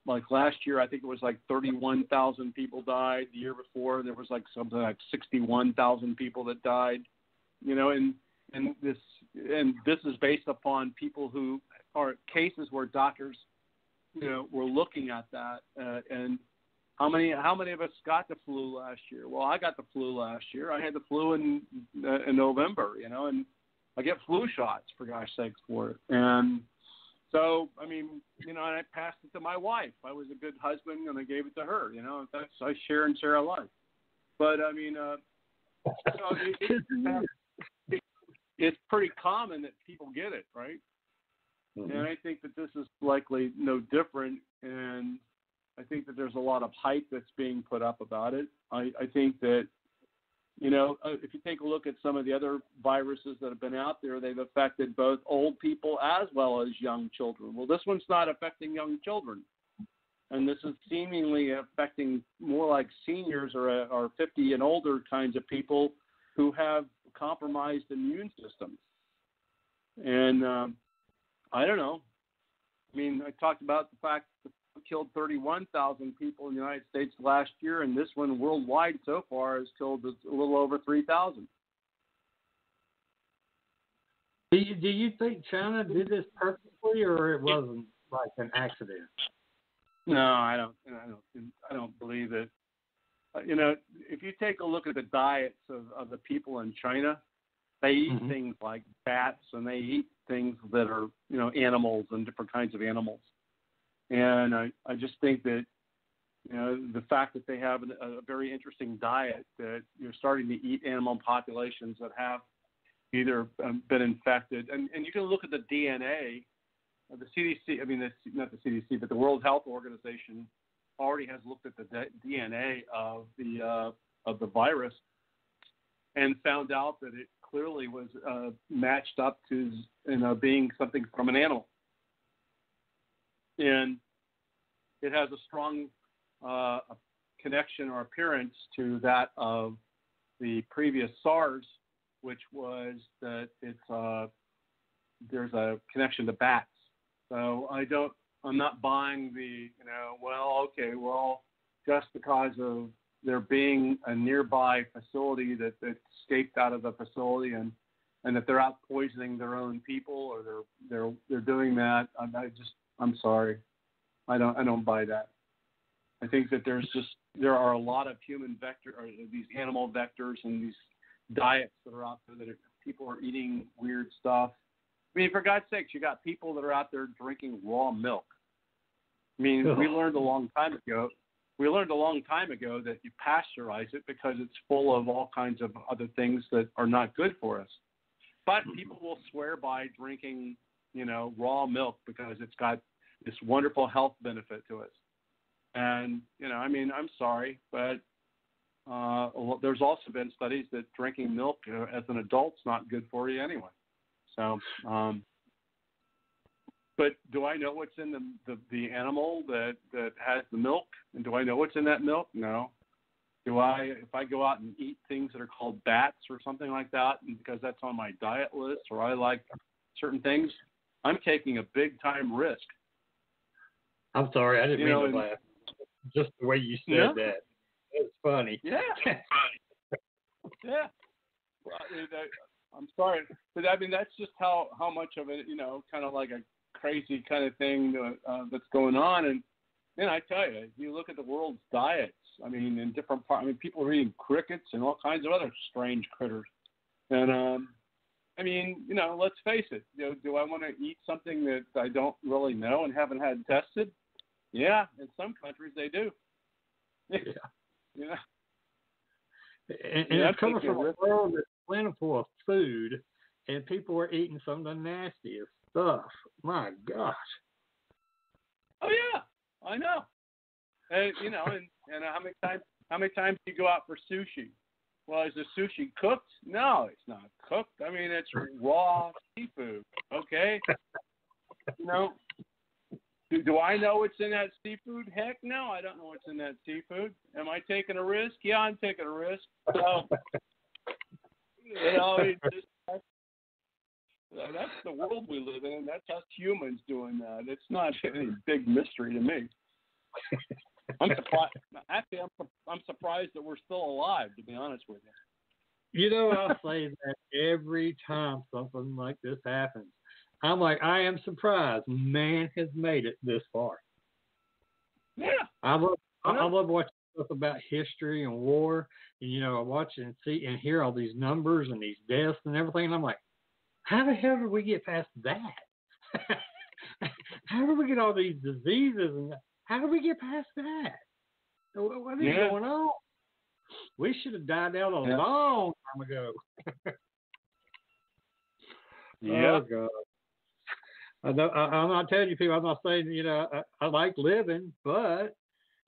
like last year, I think it was like 31,000 people died. The year before, there was like something like 61,000 people that died. And this is based upon people who are cases where doctors, were looking at that and how many of us got the flu last year? Well, I got the flu last year. I had the flu in November, and I get flu shots, for gosh sakes, for it. And so, I mean, and I passed it to my wife. I was a good husband, and I gave it to her. That's, I share and share alike. But I mean, it's pretty common that people get it, right? Mm-hmm. And I think that this is likely no different. And I think that there's a lot of hype that's being put up about it. I think that, if you take a look at some of the other viruses that have been out there, they've affected both old people as well as young children. Well, this one's not affecting young children. And this is seemingly affecting more like seniors or 50 and older kinds of people who have compromised immune systems. And I don't know. I mean, I talked about the fact that killed 31,000 people in the United States last year, and this one worldwide so far has killed a little over 3,000. Do you think China did this purposely, or it wasn't like an accident? No, I don't believe it. If you take a look at the diets of the people in China, they eat mm-hmm. things like bats, and they eat things that are, animals and different kinds of animals. And I just think that, the fact that they have a very interesting diet, that you're starting to eat animal populations that have either been infected. And you can look at the DNA of the CDC. I mean, not the CDC, but the World Health Organization already has looked at the DNA of the virus and found out that it clearly was matched up to being something from an animal. And it has a strong connection or appearance to that of the previous SARS, which was that there's a connection to bats. So I'm not buying the, just because of there being a nearby facility that's escaped out of the facility and that they're out poisoning their own people or they're doing that. I'm sorry. I don't buy that. I think that there are a lot of human these animal vectors and these diets that are out there that people are eating weird stuff. I mean, for God's sakes, you got people that are out there drinking raw milk. I mean, we learned a long time ago that you pasteurize it because it's full of all kinds of other things that are not good for us. But people will swear by drinking, raw milk because it's got this wonderful health benefit to us. And, I'm sorry, but there's also been studies that drinking milk as an adult's not good for you anyway. So, but do I know what's in the animal that has the milk? And do I know what's in that milk? No. If I go out and eat things that are called bats or something like that, and because that's on my diet list, or I like certain things, I'm taking a big time risk. I'm sorry, I didn't mean to laugh. Just the way you said that. It's funny. Yeah. Yeah. Well, I'm sorry, but I mean that's just how much of it, kind of like a crazy kind of thing that's going on. And I tell you, if you look at the world's diets, I mean, in different parts, people are eating crickets and all kinds of other strange critters. And let's face it. Do I want to eat something that I don't really know and haven't had tested? Yeah, in some countries they do. Yeah. Yeah. And it's coming from a world that's plentiful of food, and people are eating some of the nastiest stuff. My gosh. Oh yeah, I know. And and how many times do you go out for sushi? Well, is the sushi cooked? No, it's not cooked. I mean, it's raw seafood. Okay. Do I know what's in that seafood? Heck no, I don't know what's in that seafood. Am I taking a risk? Yeah, I'm taking a risk. So, that's the world we live in, and that's us humans doing that. It's not any big mystery to me. I'm surprised. Actually, I'm surprised that we're still alive, to be honest with you. I'll say that every time something like this happens. I'm like, I am surprised man has made it this far. Yeah. I love watching stuff about history and war. And, I watch and see and hear all these numbers and these deaths and everything. And I'm like, how the hell did we get past that? How did we get all these diseases? And how did we get past that? What is going on? We should have died out a long time ago. Yeah. Oh, God. I'm not telling you people, I'm not saying, I like living, but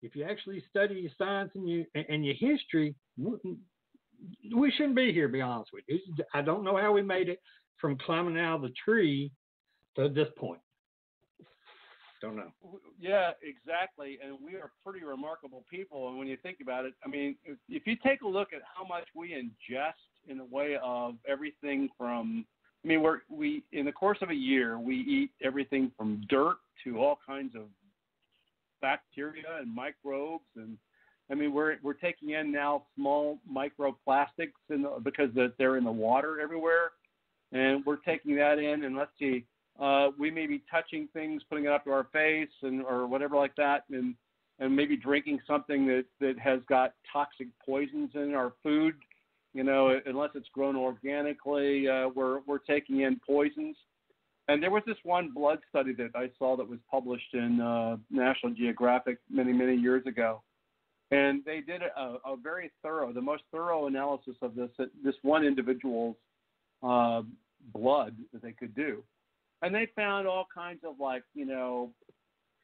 if you actually study your science and your history, we shouldn't be here, to be honest with you. I don't know how we made it from climbing out of the tree to this point. Don't know. Yeah, exactly. And we are pretty remarkable people. And when you think about it, I mean, if you take a look at how much we ingest in the way of everything from, we in the course of a year, we eat everything from dirt to all kinds of bacteria and microbes. And we're taking in now small microplastics because they're in the water everywhere. And we're taking that in, and let's see, we may be touching things, putting it up to our face or whatever like that, and maybe drinking something that has got toxic poisons in our food. Unless it's grown organically, we're taking in poisons. And there was this one blood study that I saw that was published in National Geographic many, many years ago. And they did a very the most thorough analysis of this one individual's blood that they could do. And they found all kinds of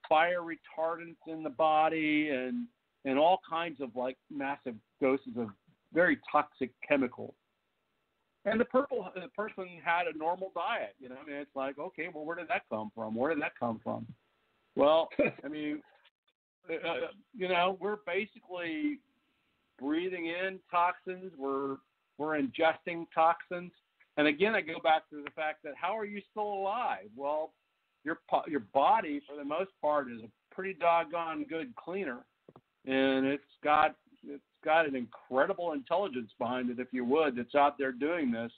fire retardants in the body and all kinds of massive doses of very toxic chemicals. And the person had a normal diet, it's like, okay, well, where did that come from? Well, we're basically breathing in toxins. We're ingesting toxins. And again, I go back to the fact that how are you still alive? Well, your body, for the most part, is a pretty doggone good cleaner, and it's got an incredible intelligence behind it, if you would, that's out there doing this.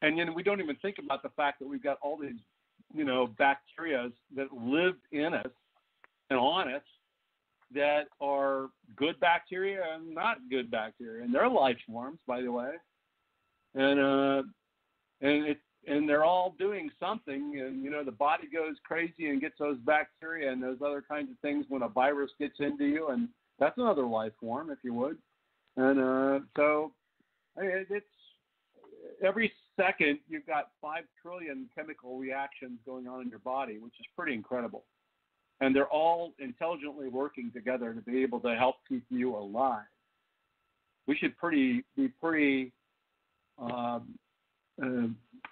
And we don't even think about the fact that we've got all these, bacteria that live in us and on us that are good bacteria and not good bacteria, and they're life forms, by the way. And they're all doing something, and the body goes crazy and gets those bacteria and those other kinds of things when a virus gets into you, and that's another life form, if you would. And so it's every second you've got 5 trillion chemical reactions going on in your body, which is pretty incredible. And they're all intelligently working together to be able to help keep you alive. We should be pretty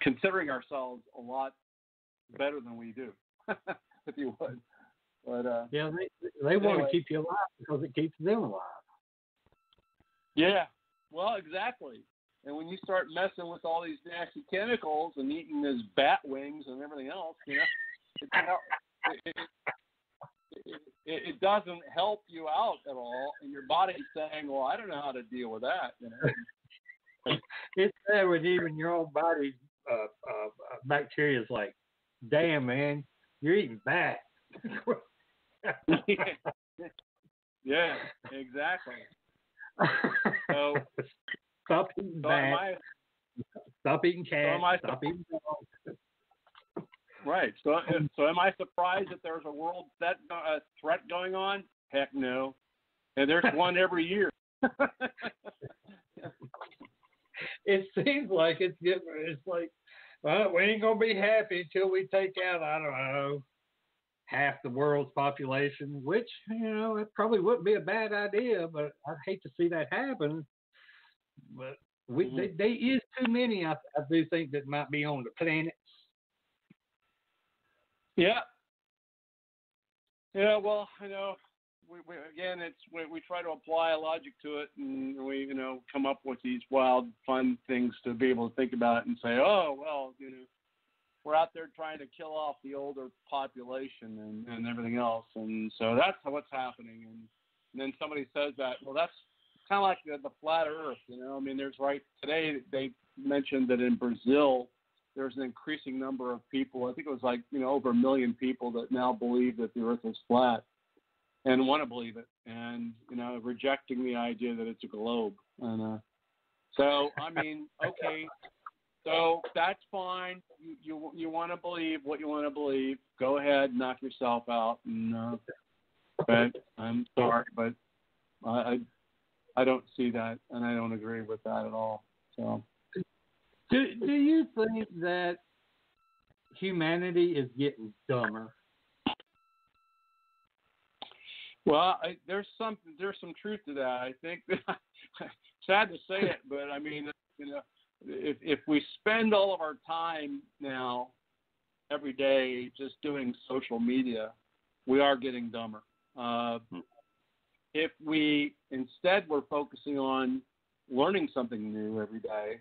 considering ourselves a lot better than we do, if you would. But yeah, they want to keep you alive because it keeps them alive. Yeah, well, exactly. And when you start messing with all these nasty chemicals and eating those bat wings and everything else, it doesn't help you out at all. And your body's saying, well, I don't know how to deal with that. It's sad when even your own body's bacteria is like, damn, man, you're eating bats. Yeah, exactly. So stop eating bats. Stop eating cats. Stop eating dogs. Right. So am I surprised that there's a world threat going on? Heck no. And there's one every year. It seems like it's like, well, we ain't gonna be happy until we take out, I don't know, half the world's population, which, it probably wouldn't be a bad idea, but I'd hate to see that happen. But they is too many, I do think, that might be on the planet. Yeah. Yeah, well, we try to apply a logic to it, and we, come up with these wild, fun things to be able to think about it and say, oh, well, we're out there trying to kill off the older population and everything else. And so that's what's happening. And then somebody says that, well, that's kind of like the flat earth, there's today they mentioned that in Brazil, there's an increasing number of people, I think it was over 1 million people that now believe that the earth is flat and want to believe it, and, rejecting the idea that it's a globe. And so, okay, so that's fine. You want to believe what you want to believe. Go ahead, knock yourself out. And, but I'm sorry, but I don't see that, and I don't agree with that at all. So, do you think that humanity is getting dumber? Well, there's some truth to that. I think sad to say it, but if we spend all of our time now every day just doing social media, we are getting dumber. If we instead were focusing on learning something new every day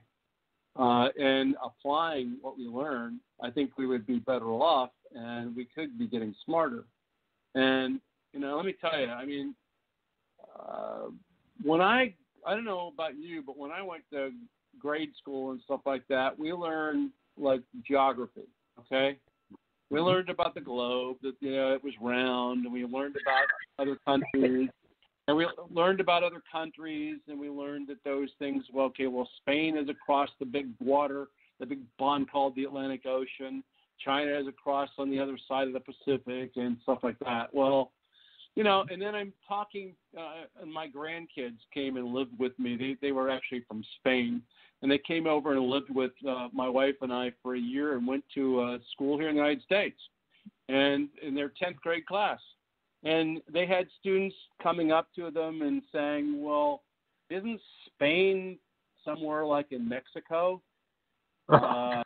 and applying what we learn, I think we would be better off, and we could be getting smarter. And let me tell you, when I don't know about you, but when I went to grade school and stuff like that, we learned geography. Okay, we learned about the globe, that it was round, and we learned about other countries. And we learned about other countries, and we learned that those things, Spain is across the big water, the big pond called the Atlantic Ocean. China is across on the other side of the Pacific and stuff like that. Well, and then I'm talking, and my grandkids came and lived with me. They were actually from Spain, and they came over and lived with my wife and I for a year and went to school here in the United States, and in their 10th grade class. And they had students coming up to them and saying, well, isn't Spain somewhere like in Mexico? And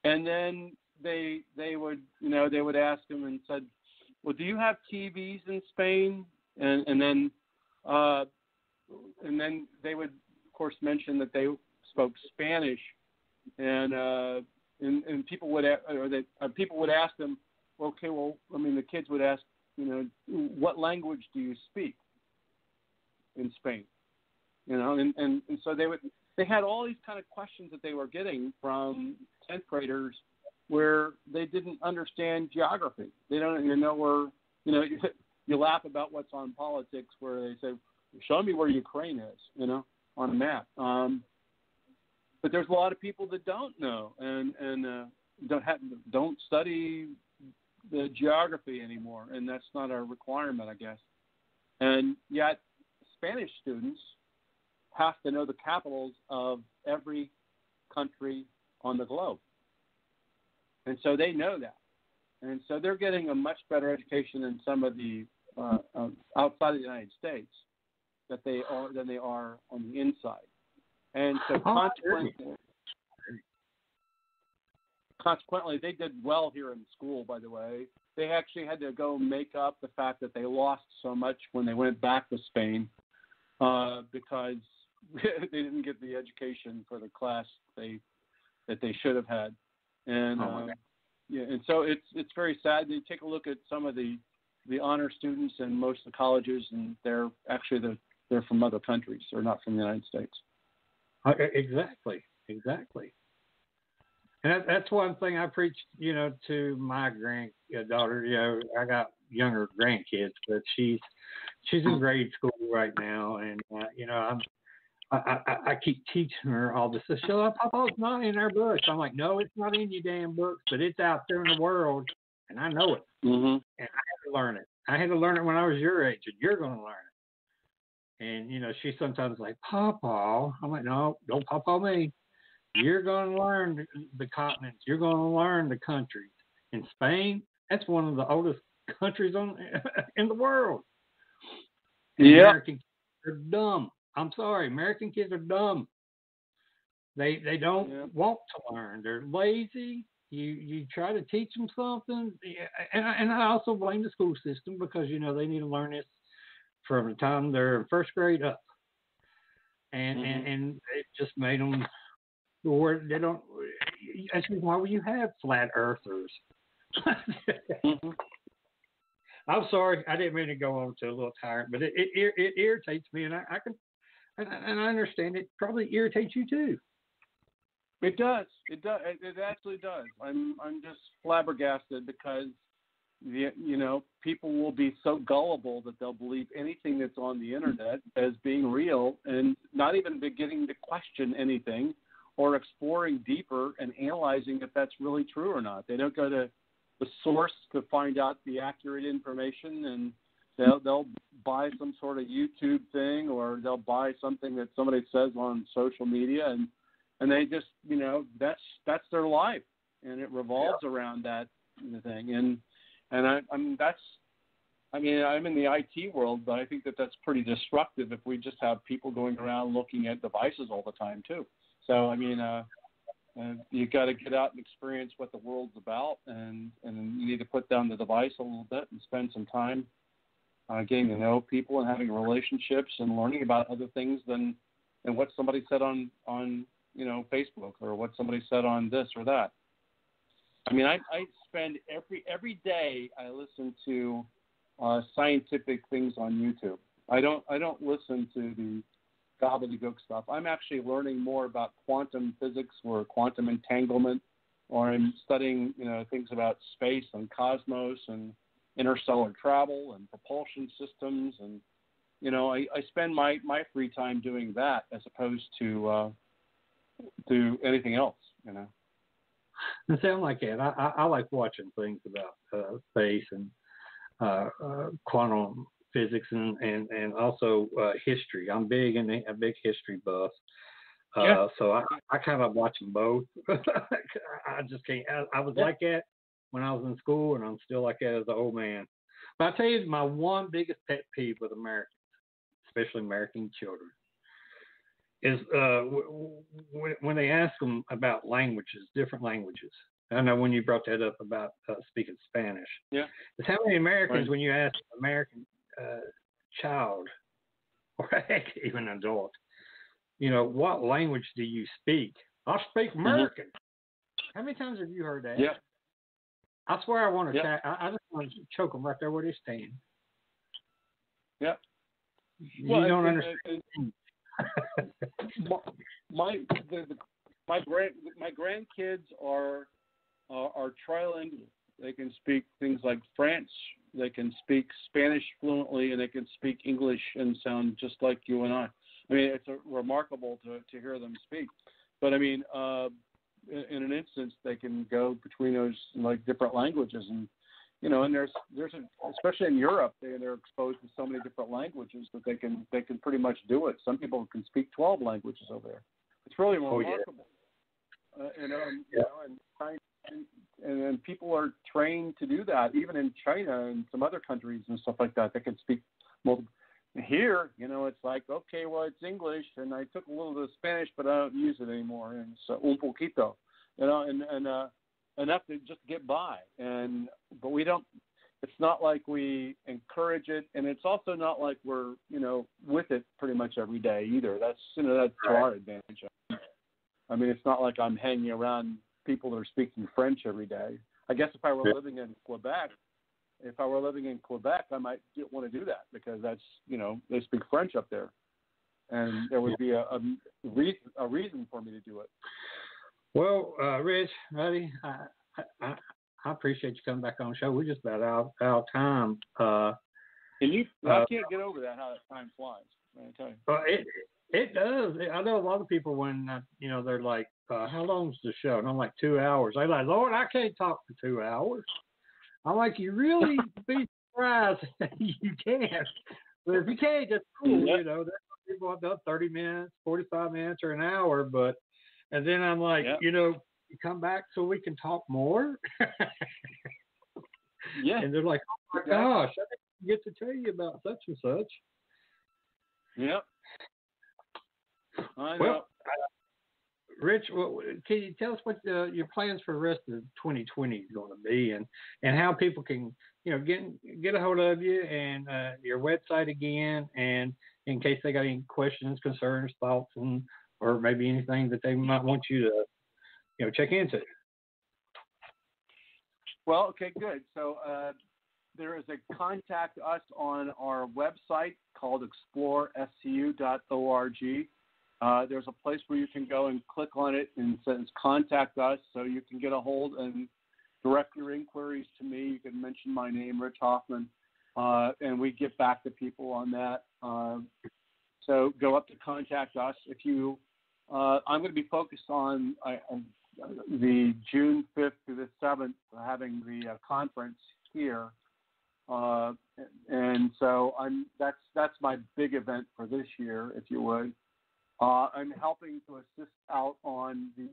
then they would ask them and said, well, do you have TVs in Spain? And then And then they would, of course, mention that they spoke Spanish, and people would people would ask them, okay, well, I mean, the kids would ask, what language do you speak in Spain? And so they had all these kind of questions that they were getting from 10th graders where they didn't understand geography. They don't even know where, you laugh about what's on politics where they say, show me where Ukraine is, on a map. But there's a lot of people that don't know and don't study the geography anymore, and that's not a requirement, I guess. And yet Spanish students have to know the capitals of every country on the globe. And so they know that. And so they're getting a much better education than some of the outside of the United States than they are on the inside. And so consequently, they did well here in school, by the way. They actually had to go make up the fact that they lost so much when they went back to Spain because they didn't get the education for the class that they should have had. And and so it's very sad. They take a look at some of the honor students in most of the colleges, and they're from other countries. They're not from the United States. Exactly. And that's one thing I preach, to my granddaughter. I got younger grandkids, but she's in grade school right now, and I keep teaching her all this. She's like, Papa, it's not in our books. I'm like, no, it's not in your damn books, but it's out there in the world, and I know it. Mm-hmm. And I had to learn it. I had to learn it when I was your age, and you're going to learn it. And, she's sometimes like, Papa. I'm like, no, don't Papa me. You're going to learn the continents. You're going to learn the countries. In Spain, that's one of the oldest countries in the world. Yeah. American kids are dumb. I'm sorry, American kids are dumb. They don't want to learn. They're lazy. You try to teach them something, and I also blame the school system because they need to learn this from the time they're in first grade up, and it just made them where they don't. Actually, why would you have flat earthers? I'm sorry, I didn't mean to go on to a little tyrant, but it irritates me, and I can. And I understand it probably irritates you too. It does. It does. It actually does. I'm just flabbergasted because people will be so gullible that they'll believe anything that's on the internet as being real and not even beginning to question anything or exploring deeper and analyzing if that's really true or not. They don't go to the source to find out the accurate information, and they'll buy some sort of YouTube thing, or they'll buy something that somebody says on social media, and they just that's their life, and it revolves around that thing. And I'm in the IT world, but I think that's pretty destructive if we just have people going around looking at devices all the time too. So you got to get out and experience what the world's about, and you need to put down the device a little bit and spend some time getting to know people and having relationships and learning about other things than what somebody said on Facebook or what somebody said on this or that. I mean, I spend every day I listen to scientific things on YouTube. I don't listen to the gobbledygook stuff. I'm actually learning more about quantum physics or quantum entanglement, or I'm studying things about space and cosmos and interstellar travel and propulsion systems, and I spend my free time doing that as opposed to anything else. It sounds like that. I like watching things about space and quantum physics and also history. I'm a big history buff. So I kind of watch them both. I just can't. I was like that when I was in school, and I'm still like that as an old man. But I tell you, my one biggest pet peeve with Americans, especially American children, is when they ask them about languages, different languages. I know when you brought that up about speaking Spanish. Yeah. It's how many Americans, when you ask an American child or heck, even an adult, what language do you speak? I speak American. How many times have you heard that? Yeah. I swear I want to I just want to choke them right there where they stand. Yeah. You don't understand. My grandkids are trilingual. They can speak things like French. They can speak Spanish fluently, and they can speak English and sound just like you and I. I mean, it's remarkable to hear them speak. But I mean, in an instance, they can go between those like different languages, and and there's especially in Europe, they're exposed to so many different languages that they can pretty much do it. Some people can speak 12 languages over there. It's really remarkable. And then people are trained to do that, even in China and some other countries and stuff like that. They can speak multiple. Here, it's like, okay, well, it's English, and I took a little bit of Spanish, but I don't use it anymore. And so un poquito, and enough to just get by. But we don't. It's not like we encourage it, and it's also not like we're with it pretty much every day either. That's that's to our advantage. I mean, it's not like I'm hanging around people that are speaking French every day. I guess if I were living in Quebec, I might want to do that because that's they speak French up there, and there would be a reason for me to do it. Well, Rich, buddy, I appreciate you coming back on the show. We're just about out of time. I can't get over that, how that time flies. I tell you. It does. I know a lot of people when they're like, "How long's the show?" And I'm like, 2 hours. They're like, "Lord, I can't talk for 2 hours." I'm like, "You really be surprised you can." But if you can't, that's cool. Yep. There's people have done 30 minutes, 45 minutes, or an hour. And then I'm like, you come back so we can talk more. Yeah. And they're like, "Oh my gosh, I didn't get to tell you about such and such." Yep. I know. Well, Rich, can you tell us what your plans for the rest of 2020 is going to be, and how people can get a hold of you and your website again, and in case they got any questions, concerns, thoughts, or maybe anything that they might want you to check into. Well, okay, good. So there is a contact us on our website called explorescu.org. There's a place where you can go and click on it and it says contact us, so you can get a hold and direct your inquiries to me. You can mention my name, Rich Hoffman, and we get back to people on that. So go up to contact us. If you, I'm going to be focused on the June 5th through the 7th, having the conference here. And so that's my big event for this year, if you would. I'm helping to assist out on the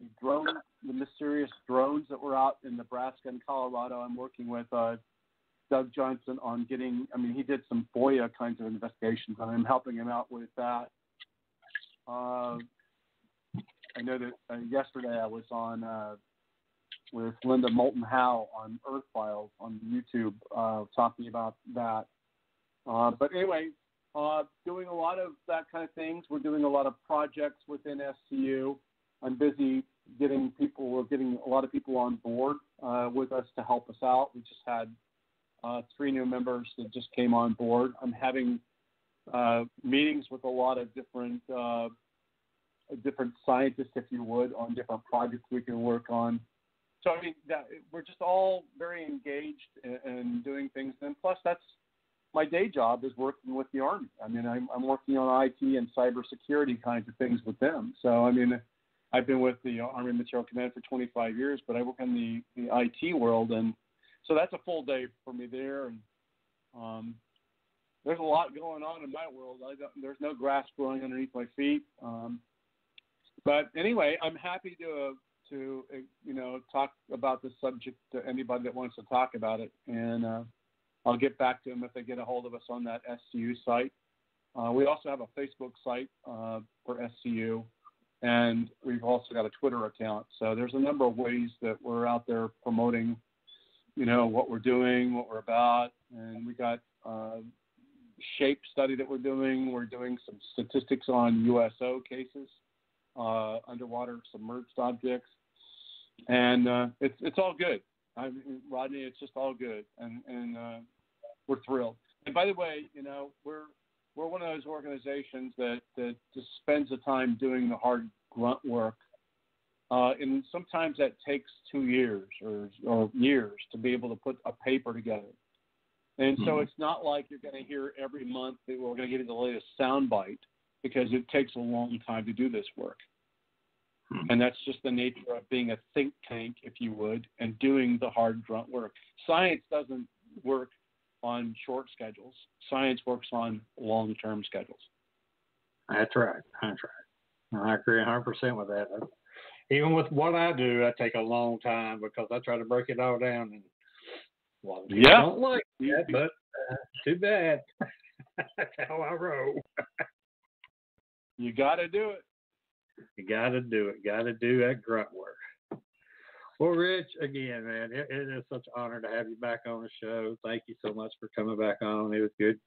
mysterious drones that were out in Nebraska and Colorado. I'm working with Doug Johnson on he did some FOIA kinds of investigations, and I'm helping him out with that. I know that yesterday I was on with Linda Moulton Howe on Earth Files on YouTube talking about that. But anyway, doing a lot of that kind of things. We're doing a lot of projects within SCU. I'm busy getting a lot of people on board with us to help us out. We just had 3 new members that just came on board. I'm having meetings with a lot of different scientists, if you would, on different projects we can work on. So we're just all very engaged in doing things. And plus, that's my day job is working with the Army. I'm working on IT and cybersecurity kinds of things with them. So I've been with the Army Material Command for 25 years, but I work in the IT world, and so that's a full day for me there. And there's a lot going on in my world. There's no grass growing underneath my feet. But anyway, I'm happy to talk about this subject to anybody that wants to talk about it, and I'll get back to them if they get a hold of us on that SCU site. We also have a Facebook site for SCU, and we've also got a Twitter account. So there's a number of ways that we're out there promoting, what we're doing, what we're about, and we got shape study that we're doing. We're doing some statistics on USO cases, underwater submerged objects, and it's all good. I mean, Rodney, it's just all good, and we're thrilled. And by the way, we're one of those organizations that just spends the time doing the hard grunt work, and sometimes that takes 2 years or years to be able to put a paper together. And so it's not like you're going to hear every month that we're going to give you the latest soundbite, because it takes a long time to do this work. And that's just the nature of being a think tank, if you would, and doing the hard grunt work. Science doesn't work on short schedules. Science works on long-term schedules. That's right. I agree 100% with that. Even with what I do, I take a long time because I try to break it all down. And a lot of people don't like that, but too bad. That's how I roll. You got to do it. You got to do it. Got to do that grunt work. Well, Rich, again, man, it is such an honor to have you back on the show. Thank you so much for coming back on. It was good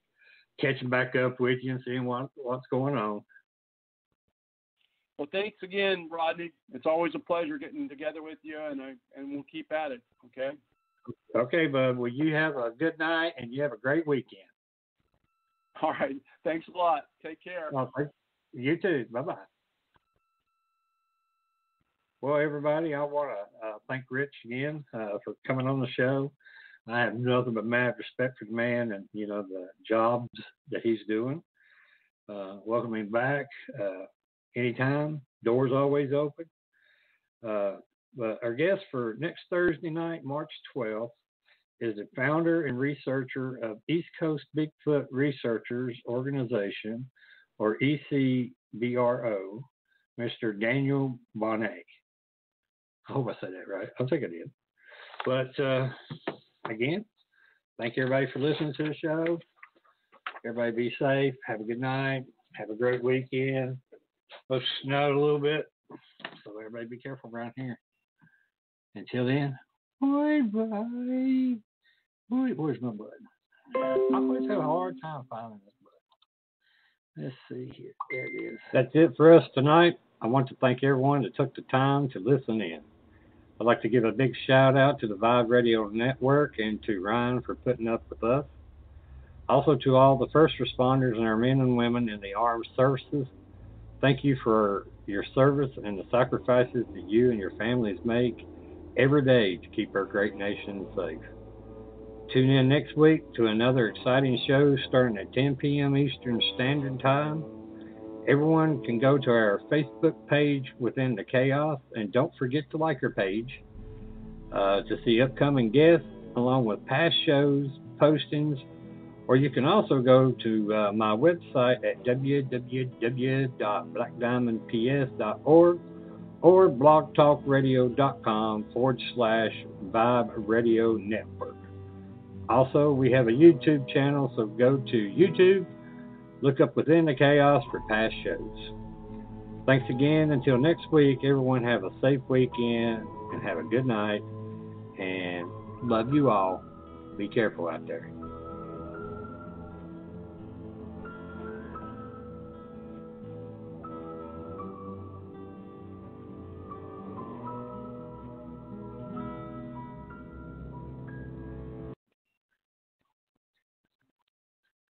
catching back up with you and seeing what's going on. Well, thanks again, Rodney. It's always a pleasure getting together with you, and we'll keep at it, okay? Okay, bud. Well, you have a good night, and you have a great weekend. All right. Thanks a lot. Take care. You too. Bye-bye. Well, everybody, I want to thank Rich again for coming on the show. I have nothing but mad respect for the man and, the jobs that he's doing. Welcome him back anytime. Doors always open. But our guest for next Thursday night, March 12th, is the founder and researcher of East Coast Bigfoot Researchers Organization, or ECBRO, Mr. Daniel Bonnet. I hope I said that right. I think I did. But again, thank everybody for listening to the show. Everybody be safe. Have a good night. Have a great weekend. Let's snow a little bit, so everybody be careful around here. Until then, bye-bye. Where's my button? I always have a hard time finding this button. Let's see here. There it is. That's it for us tonight. I want to thank everyone that took the time to listen in. I'd like to give a big shout out to the Vibe Radio Network and to Ryan for putting up with us. Also to all the first responders and our men and women in the armed services. Thank you for your service and the sacrifices that you and your families make every day to keep our great nation safe. Tune in next week to another exciting show starting at 10 p.m. Eastern Standard Time. Everyone can go to our Facebook page Within the Chaos, and don't forget to like our page to see upcoming guests along with past shows, postings, or you can also go to my website at www.blackdiamondps.org or blogtalkradio.com/Vibe Radio Network. Also, we have a YouTube channel, so go to YouTube, look up Within the Chaos for past shows. Thanks again. Until next week, everyone have a safe weekend and have a good night. And love you all. Be careful out there.